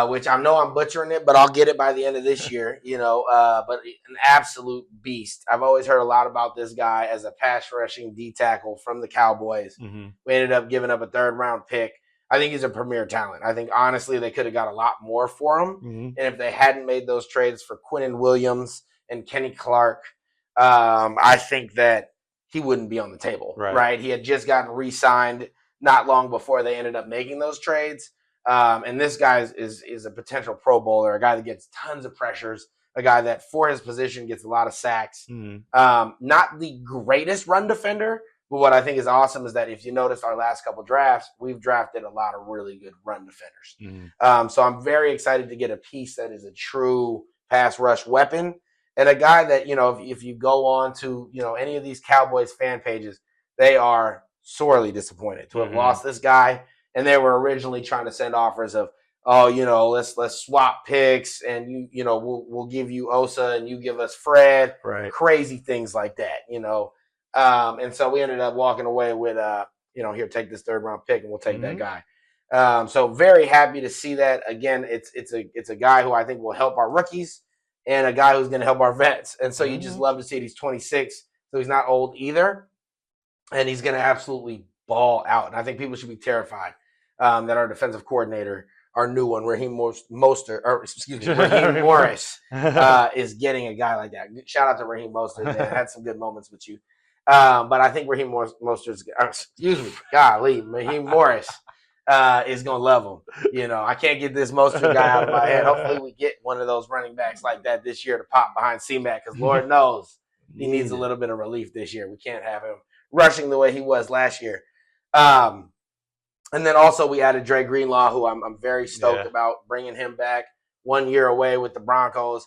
which I know I'm butchering it, but I'll get it by the end of this year, but an absolute beast. I've always heard a lot about this guy as a pass rushing D tackle from the Cowboys. We ended up giving up a 3rd round pick. I think he's a premier talent. I think, honestly, they could have got a lot more for him. And if they hadn't made those trades for Quinnen Williams and Kenny Clark, I think that he wouldn't be on the table, right? He had just gotten re-signed not long before they ended up making those trades. And this guy is a potential Pro Bowler, a guy that gets tons of pressures, a guy that for his position gets a lot of sacks. Not the greatest run defender, but what I think is awesome is that if you notice our last couple drafts, we've drafted a lot of really good run defenders. So I'm very excited to get a piece that is a true pass rush weapon and a guy that, if you go on to, any of these Cowboys fan pages, they are sorely disappointed to have lost this guy. And they were originally trying to send offers of, let's swap picks and we'll give you Osa and you give us Fred, crazy things like that, and so we ended up walking away with, here, take this 3rd round pick and we'll take that guy. So very happy to see that. Again, it's a guy who I think will help our rookies and a guy who's going to help our vets. And so you just love to see it. He's 26, so he's not old either. And he's going to absolutely ball out. And I think people should be terrified that our defensive coordinator, our new one, Raheem Morris, is getting a guy like that. Shout out to Raheem Mostert, man. Had some good moments with you. But I think Raheem Mostert's, Raheem Morris is going to love him. I can't get this Mostert guy out of my head. Hopefully we get one of those running backs like that this year to pop behind C-Mac because Lord knows he needs a little bit of relief this year. We can't have him rushing the way he was last year. And then also we added Dre Greenlaw, who I'm very stoked about bringing him back 1 year away with the Broncos.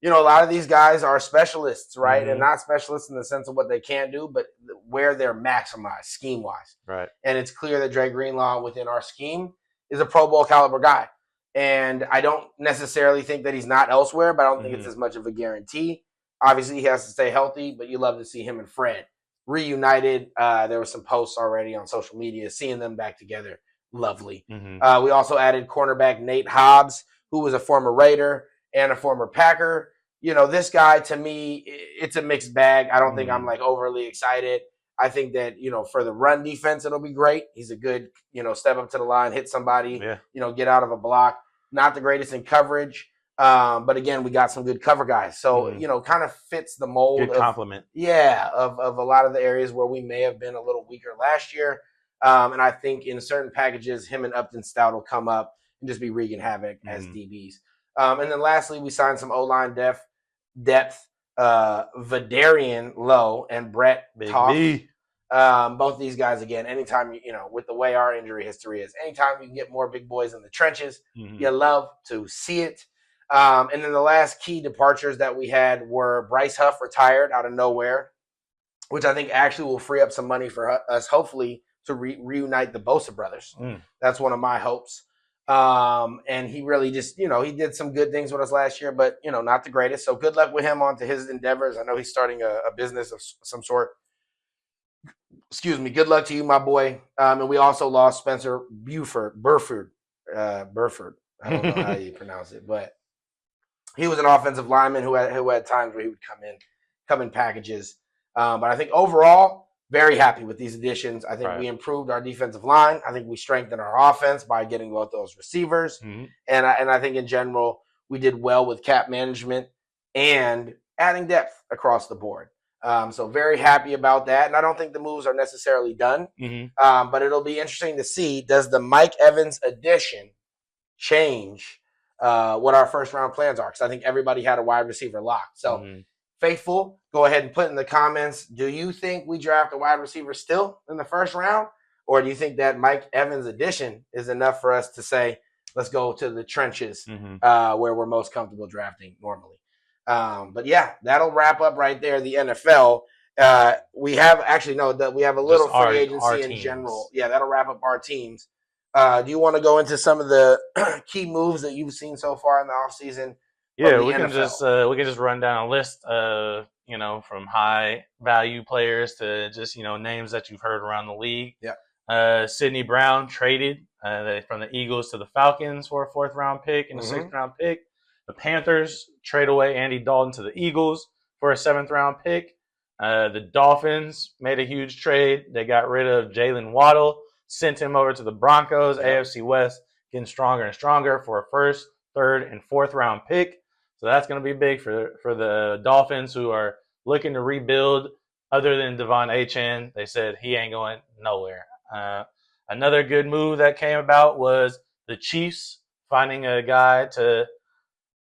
A lot of these guys are specialists, right? And not specialists in the sense of what they can do, but where they're maximized scheme-wise. Right. And it's clear that Dre Greenlaw within our scheme is a Pro Bowl caliber guy. And I don't necessarily think that he's not elsewhere, but I don't think it's as much of a guarantee. Obviously, he has to stay healthy, but you love to see him and Fred reunited. There were some posts already on social media, seeing them back together. Lovely. We also added cornerback Nate Hobbs, who was a former Raider and a former Packer. This guy, to me, it's a mixed bag. I don't think I'm overly excited. I think that, for the run defense, it'll be great. He's a good, step up to the line, hit somebody, get out of a block. not the greatest in coverage. But again, we got some good cover guys. So, kind of fits the mold Good compliment. of a lot of the areas where we may have been a little weaker last year. And I think in certain packages, him and Upton Stout will come up and just be wreaking havoc as DBs. And then lastly, we signed some O-line depth, Vidarian Lowe and Brett Toth. Both these guys, again, anytime, with the way our injury history is, anytime you can get more big boys in the trenches, you love to see it. And then the last key departures that we had were Bryce Huff retired out of nowhere, which I think actually will free up some money for us, hopefully, to reunite the Bosa brothers. That's one of my hopes. And he really just, he did some good things with us last year, but, not the greatest. So good luck with him on to his endeavors. I know he's starting a business of some sort. Excuse me. Good luck to you, my boy. And we also lost Spencer Burford. I don't know how you pronounce it, but he was an offensive lineman who had times where he would come in packages. But I think overall, very happy with these additions. I think we improved our defensive line. I think we strengthened our offense by getting both those receivers. And I think in general, we did well with cap management and adding depth across the board. So very happy about that. And I don't think the moves are necessarily done. But it'll be interesting to see, does the Mike Evans addition change what our first round plans are? Because I think everybody had a wide receiver locked. So Faithful, go ahead and put in the comments, do you think we draft a wide receiver still in the first round? Or do you think that Mike Evans addition is enough for us to say, let's go to the trenches where we're most comfortable drafting normally? But yeah, that'll wrap up right there the NFL. We have a little free agency in general. Yeah, that'll wrap up our teams. Do you want to go into some of the key moves that you've seen so far in the offseason? Yeah, we can just run down a list of, from high value players to just, names that you've heard around the league. Yeah. Sidney Brown traded from the Eagles to the Falcons for a 4th round pick and a 6th round pick. The Panthers trade away Andy Dalton to the Eagles for a 7th round pick. The Dolphins made a huge trade. They got rid of Jalen Waddle, sent him over to the Broncos. AFC West getting stronger and stronger for a 1st, 3rd, and 4th round pick. So that's going to be big for the Dolphins, who are looking to rebuild. Other than Devon Achane, they said he ain't going nowhere. Another good move that came about was the Chiefs finding a guy to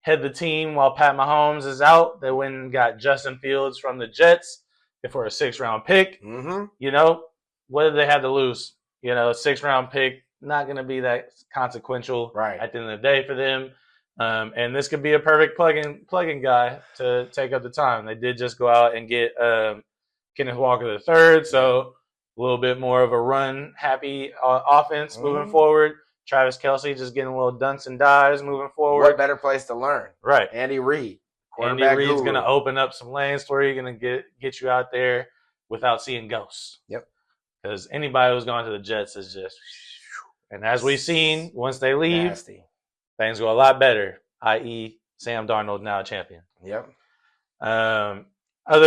head the team while Pat Mahomes is out. They went and got Justin Fields from the Jets for a 6th round pick. What did they have to lose? 6th round pick, not going to be that consequential at the end of the day for them. And this could be a perfect plug-in guy to take up the time. They did just go out and get Kenneth Walker III, so a little bit more of a run-happy offense moving forward. Travis Kelce just getting a little dunks and dives moving forward. What better place to learn? Right. Andy Reid. Andy Reid's going to open up some lanes for you, going to get you out there without seeing ghosts. Yep. Because anybody who's gone to the Jets is just – and as we've seen, once they leave, nasty. Things go a lot better, i.e. Sam Darnold now a champion. Yep. Other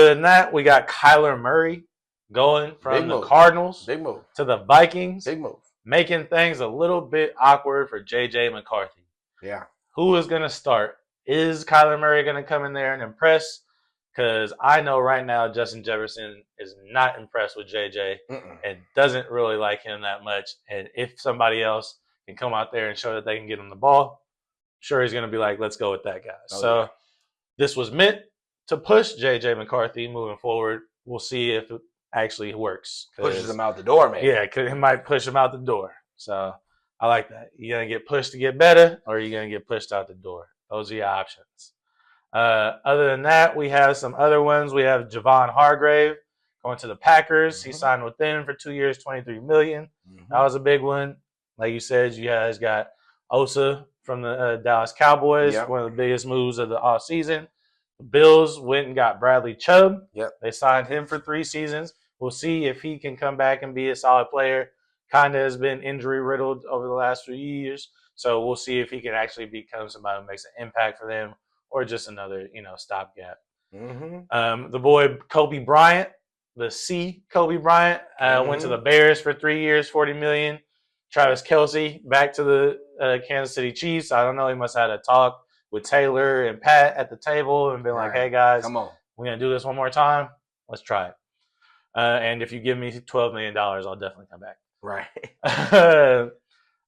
than that, we got Kyler Murray going from the Cardinals to the Vikings. Big move. Making things a little bit awkward for J.J. McCarthy. Yeah. Who is going to start? Is Kyler Murray going to come in there and impress? Because I know right now Justin Jefferson is not impressed with J.J. and doesn't really like him that much. And if somebody else can come out there and show that they can get him the ball, sure, he's going to be like, let's go with that guy. This was meant to push J.J. McCarthy moving forward. We'll see if it actually works. Pushes him out the door, maybe. Yeah, it might push him out the door. So I like that. You're going to get pushed to get better, or you're going to get pushed out the door. Those are your options. Other than that, we have some other ones. We have Javon Hargrave going to the Packers. He signed with them for 2 years, $23 million. That was a big one. Like you said, you guys got Osa from the Dallas Cowboys, one of the biggest moves of the offseason. The Bills went and got Bradley Chubb. They signed him for 3 seasons. We'll see if he can come back and be a solid player. Kind of has been injury-riddled over the last few years. So we'll see if he can actually become somebody who makes an impact for them, or just another, stopgap. The boy Kobe Bryant, Kobe Bryant, went to the Bears for 3 years, $40 million. Travis Kelce back to the Kansas City Chiefs. I don't know. He must have had a talk with Taylor and Pat at the table and been like, hey, guys, come on. We're going to do this one more time. Let's try it. And if you give me $12 million, I'll definitely come back. Right.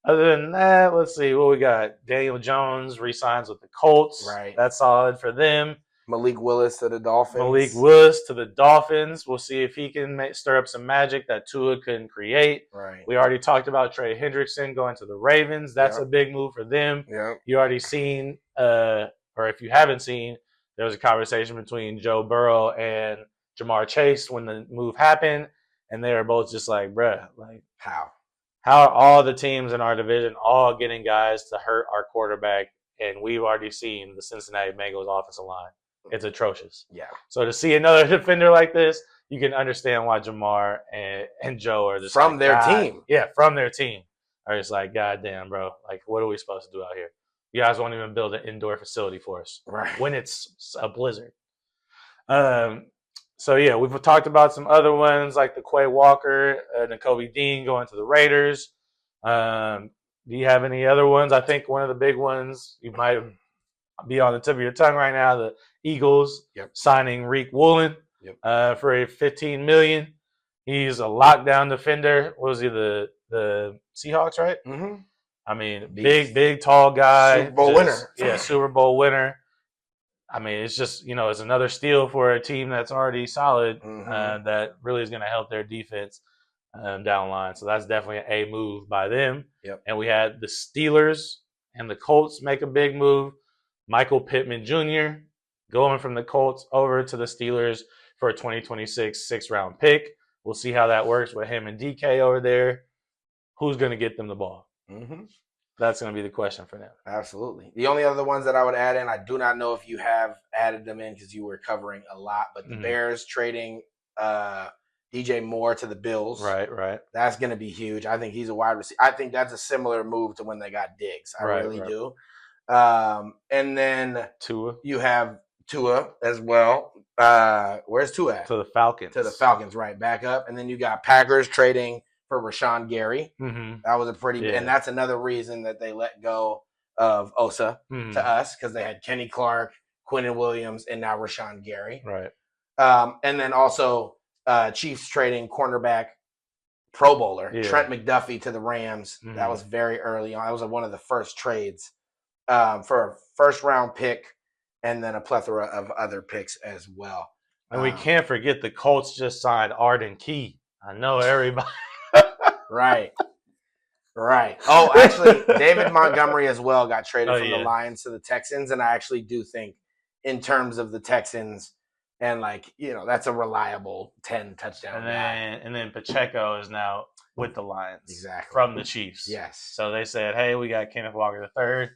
Other than that, let's see what we got. Daniel Jones re-signs with the Colts. Right. That's solid for them. Malik Willis to the Dolphins. Malik Willis to the Dolphins. We'll see if he can stir up some magic that Tua couldn't create. Right. We already talked about Trey Hendrickson going to the Ravens. That's a big move for them. Yep. You already seen, or if you haven't seen, there was a conversation between Joe Burrow and Jamar Chase when the move happened, and they were both just like, bruh, like how are all the teams in our division all getting guys to hurt our quarterback? And we've already seen the Cincinnati Bengals offensive line. It's atrocious. Yeah. So to see another defender like this, you can understand why Jamar and Joe are just from like, their team. Yeah, from their team. Are just like, God damn, bro. Like, what are we supposed to do out here? You guys won't even build an indoor facility for us. Right. When it's a blizzard. So, yeah, we've talked about some other ones like the Quay Walker and the Kobe Dean going to the Raiders. Do you have any other ones? I think one of the big ones, you might be on the tip of your tongue right now, the Eagles signing Reek Woolen for $15 million. He's a lockdown defender. What was he, the Seahawks, right? Mm-hmm. I mean, big, tall guy. Super Bowl winner. Yeah, Super Bowl winner. I mean, it's just, it's another steal for a team that's already solid that really is going to help their defense down the line. So that's definitely a move by them. Yep. And we had the Steelers and the Colts make a big move. Michael Pittman Jr. going from the Colts over to the Steelers for a 2026 sixth-round pick. We'll see how that works with him and DK over there. Who's going to get them the ball? Mm-hmm. That's going to be the question for them. Absolutely. The only other ones that I would add in, I do not know if you have added them in because you were covering a lot, but the Bears trading DJ Moore to the Bills. Right. That's going to be huge. I think he's a wide receiver. I think that's a similar move to when they got Diggs. I really do. And then you have Tua as well. Where's Tua at? To the Falcons. To the Falcons, right. Back up. And then you got Packers trading for Rashawn Gary. Mm-hmm. That was a pretty and that's another reason that they let go of Osa to us because they had Kenny Clark, Quinnen Williams, and now Rashawn Gary. Right. And then also Chiefs trading cornerback Pro Bowler Trent McDuffie to the Rams. Mm-hmm. That was very early on. That was one of the first trades for a first-round pick and then a plethora of other picks as well. And we can't forget the Colts just signed Arden Key. I know everybody. Right. Oh, actually, David Montgomery as well got traded from the Lions to the Texans, and I actually do think in terms of the Texans and that's a reliable 10 touchdown guy. And then Pacheco is now with the Lions. Exactly. From the Chiefs. Yes. So they said, hey, we got Kenneth Walker III.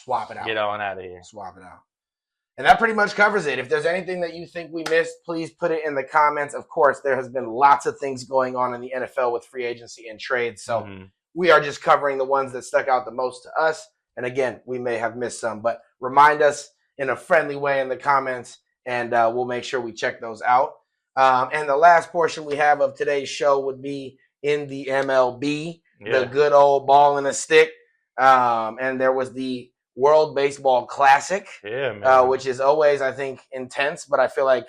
Swap it out. Get on out of here. Swap it out. And that pretty much covers it. If there's anything that you think we missed, please put it in the comments. Of course, there has been lots of things going on in the NFL with free agency and trades. So we are just covering the ones that stuck out the most to us. And again, we may have missed some, but remind us in a friendly way in the comments, and we'll make sure we check those out. And the last portion we have of today's show would be in the MLB, the good old ball and a stick. And there was the World Baseball Classic, which is always, I think, intense, but I feel like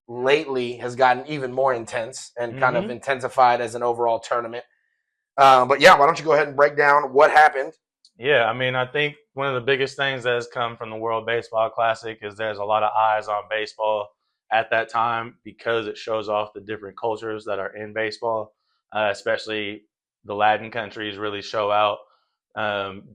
lately has gotten even more intense and kind of intensified as an overall tournament. But yeah, why don't you go ahead and break down what happened? Yeah, I mean, I think one of the biggest things that has come from the World Baseball Classic is there's a lot of eyes on baseball at that time because it shows off the different cultures that are in baseball, especially the Latin countries really show out.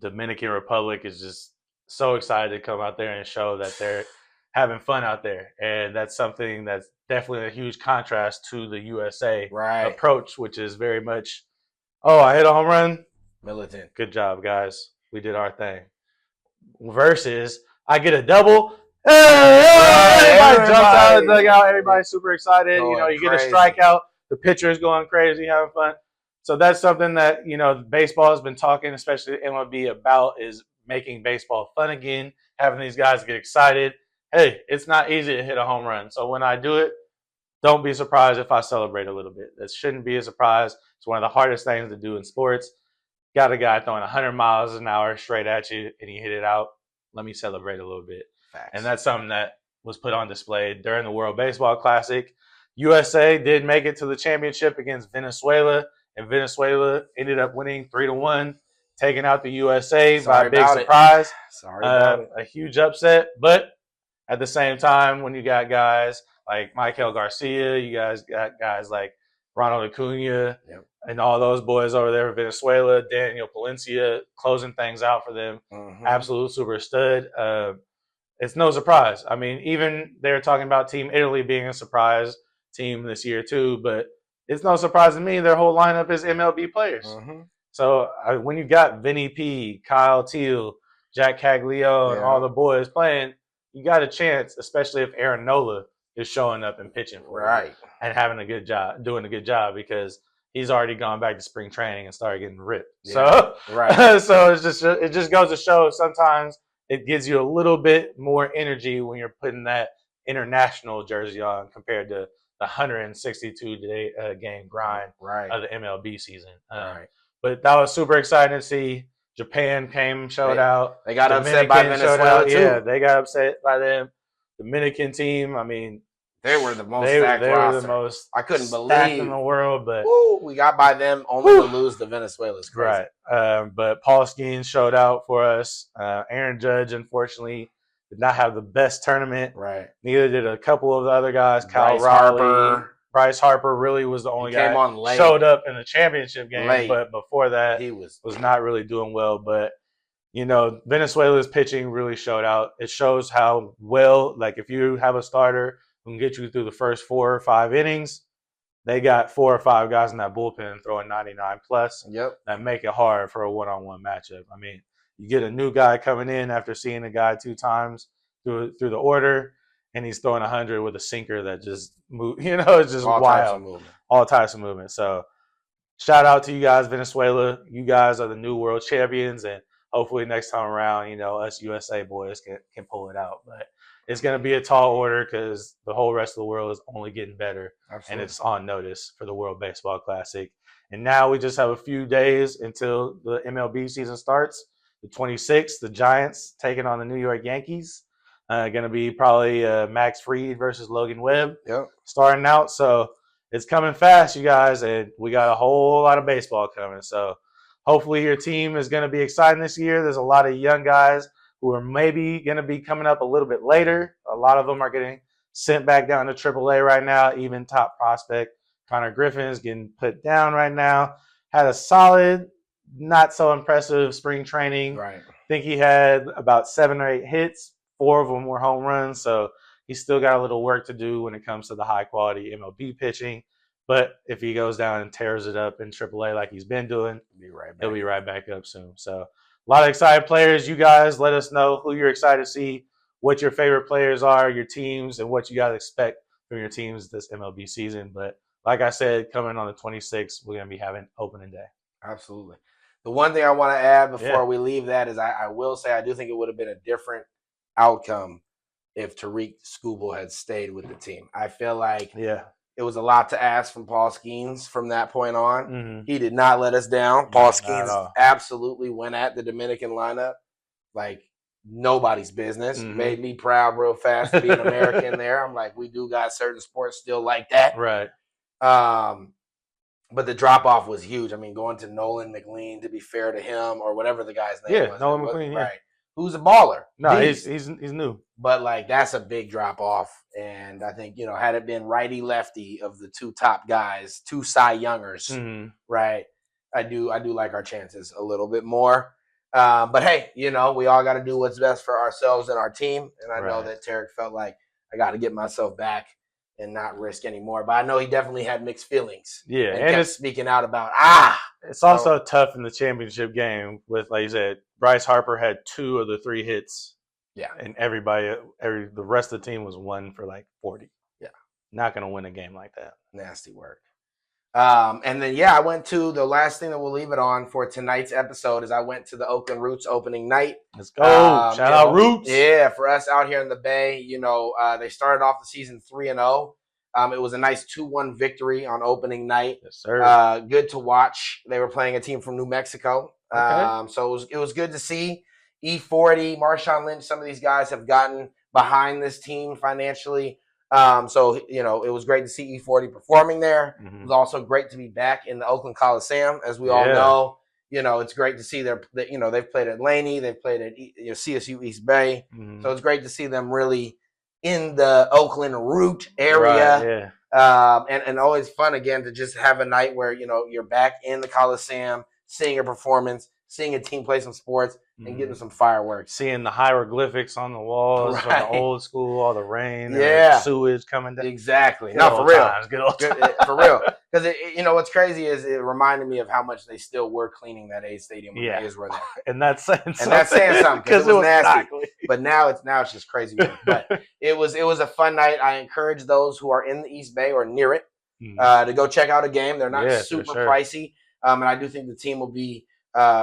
Dominican Republic is just so excited to come out there and show that they're having fun out there. And that's something that's definitely a huge contrast to the USA approach, which is very much, I hit a home run. Militant. Good job, guys. We did our thing. Versus, I get a double. Everybody jumps out of the dugout. Everybody's super excited. You get a strikeout. The pitcher is going crazy, having fun. So that's something that, baseball has been talking, especially MLB, about is making baseball fun again, having these guys get excited. Hey, it's not easy to hit a home run. So when I do it, don't be surprised if I celebrate a little bit. That shouldn't be a surprise. It's one of the hardest things to do in sports. got a guy throwing 100 miles an hour straight at you, and he hit it out. Let me celebrate a little bit. Facts. And that's something that was put on display during the World Baseball Classic. USA did make it to the championship against Venezuela, and Venezuela ended up winning 3-1, taking out the USA by a big surprise. Sorry about it. A huge upset. But at the same time, when you got guys like Michael Garcia, you guys got guys like Ronald Acuna, and all those boys over there in Venezuela, Daniel Palencia closing things out for them. Absolute super stud. It's no surprise. I mean, even they're talking about Team Italy being a surprise team this year too, but it's no surprise to me. Their whole lineup is MLB players. So when you got Vinny P, Kyle Teal, Jack Caglio, and all the boys playing, you got a chance, especially if Aaron Nola is showing up and pitching for you and having a good job, doing a good job, because he's already gone back to spring training and started getting ripped. So so it just goes to show sometimes it gives you a little bit more energy when you're putting that international jersey on compared to the 162-day game grind of the MLB season. But that was super exciting to see. Japan showed out. They got upset by Venezuela too. Yeah, they got upset by them. Dominican team, I mean, they were the most stacked roster. Were the most I couldn't believe in the world, but we got by them only to lose to Venezuela. It's crazy. But Paul Skeens showed out for us. Aaron Judge, unfortunately, did not have the best tournament. Neither did a couple of the other guys. Kyle Raleigh, Bryce Harper really was the only guy who showed up in the championship game. But before that, he was not really doing well. But, you know, Venezuela's pitching really showed out. It shows how well, like, if you have a starter who can get you through the first 4 or 5 innings, they got 4 or 5 guys in that bullpen throwing 99 plus. That make it hard for a one-on-one matchup. I mean, you get a new guy coming in after seeing a guy 2 times through the order, and he's throwing 100 with a sinker that just move. You know, it's just wild. All types of movement. So shout out to you guys, Venezuela. You guys are the new world champions, and hopefully next time around, you know, us USA boys can pull it out. But it's going to be a tall order because the whole rest of the world is only getting better. And it's on notice for the World Baseball Classic. And now we just have a few days until the MLB season starts. The 26th, the Giants taking on the New York Yankees. Going to be probably Max Fried versus Logan Webb starting out. So it's coming fast, you guys, and we got a whole lot of baseball coming. So hopefully your team is going to be exciting this year. There's a lot of young guys who are maybe going to be coming up a little bit later. A lot of them are getting sent back down to AAA right now. Even top prospect Connor Griffin is getting put down right now. Had a solid, not so impressive spring training. I think he had about 7 or 8 hits. 4 of them were home runs, so he's still got a little work to do when it comes to the high-quality MLB pitching. But if he goes down and tears it up in AAA like he's been doing, he'll be right back up soon. So a lot of excited players. You guys let us know who you're excited to see, what your favorite players are, your teams, and what you guys expect from your teams this MLB season. But like I said, coming on the 26th, we're going to be having opening day. Absolutely. The one thing I want to add before we leave that is I will say I do think it would have been a different outcome if Tariq Skubal had stayed with the team. I feel like it was a lot to ask from Paul Skeens from that point on. He did not let us down. Paul Skeens absolutely went at the Dominican lineup like nobody's business. Made me proud real fast to be an American there. I'm like, we do got certain sports still like that. But the drop-off was huge. I mean, going to Nolan McLean, to be fair to him, or whatever the guy's name was. Nolan McLean, Who's a baller. No, he's new. But, like, that's a big drop-off. And I think, you know, had it been righty-lefty of the 2 top guys, 2 Cy Youngers, I do like our chances a little bit more. But, hey, you know, we all got to do what's best for ourselves and our team. And I know that Tarek felt like I got to get myself back and not risk anymore. But I know he definitely had mixed feelings. Yeah. And kept speaking out about, It's also tough in the championship game with, like you said, Bryce Harper had 2 of the 3 hits. And the rest of the team was 1 for like 40. Not going to win a game like that. Nasty work. And then, I went to the last thing that we'll leave it on for tonight's episode is I went to the Oakland Roots opening night. Let's go. Shout out Roots. Yeah, for us out here in the Bay, you know, they started off the season 3-0. It was a nice 2-1 victory on opening night. Yes, sir. Good to watch. They were playing a team from New Mexico. Okay. So it was good to see. E40, Marshawn Lynch, some of these guys have gotten behind this team financially. So, you know, it was great to see E40 performing there. It was also great to be back in the Oakland Coliseum. As we all know, you know, it's great to see you know, they've played at Laney, they've played at CSU East Bay. So it's great to see them really in the Oakland root area. Right, And always fun again to just have a night where, you know, you're back in the Coliseum, seeing a performance, seeing a team play some sports, and getting some fireworks. Seeing the hieroglyphics on the walls from the old school, all the rain, and the sewage coming down. Exactly. Good old times. For real. Because, you know, what's crazy is it reminded me of how much they still were cleaning that A's Stadium when the A's were there. And that's saying something. And that's saying something because it was nasty. But now it's just crazy. But it was a fun night. I encourage those who are in the East Bay or near it to go check out a game. They're not super pricey. And I do think the team will be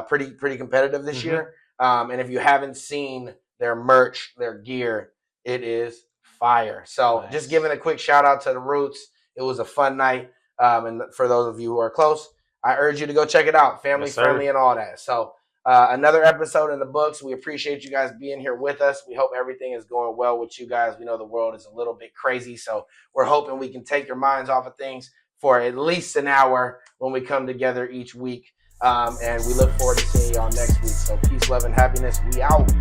pretty competitive this year. And if you haven't seen their merch, their gear, it is fire. So just giving a quick shout out to the Roots. It was a fun night. And for those of you who are close, I urge you to go check it out. Family friendly and all that. So another episode in the books. We appreciate you guys being here with us. We hope everything is going well with you guys. We know the world is a little bit crazy. So we're hoping we can take your minds off of things for at least an hour when we come together each week. And we look forward to seeing y'all next week. So peace, love, and happiness. We out.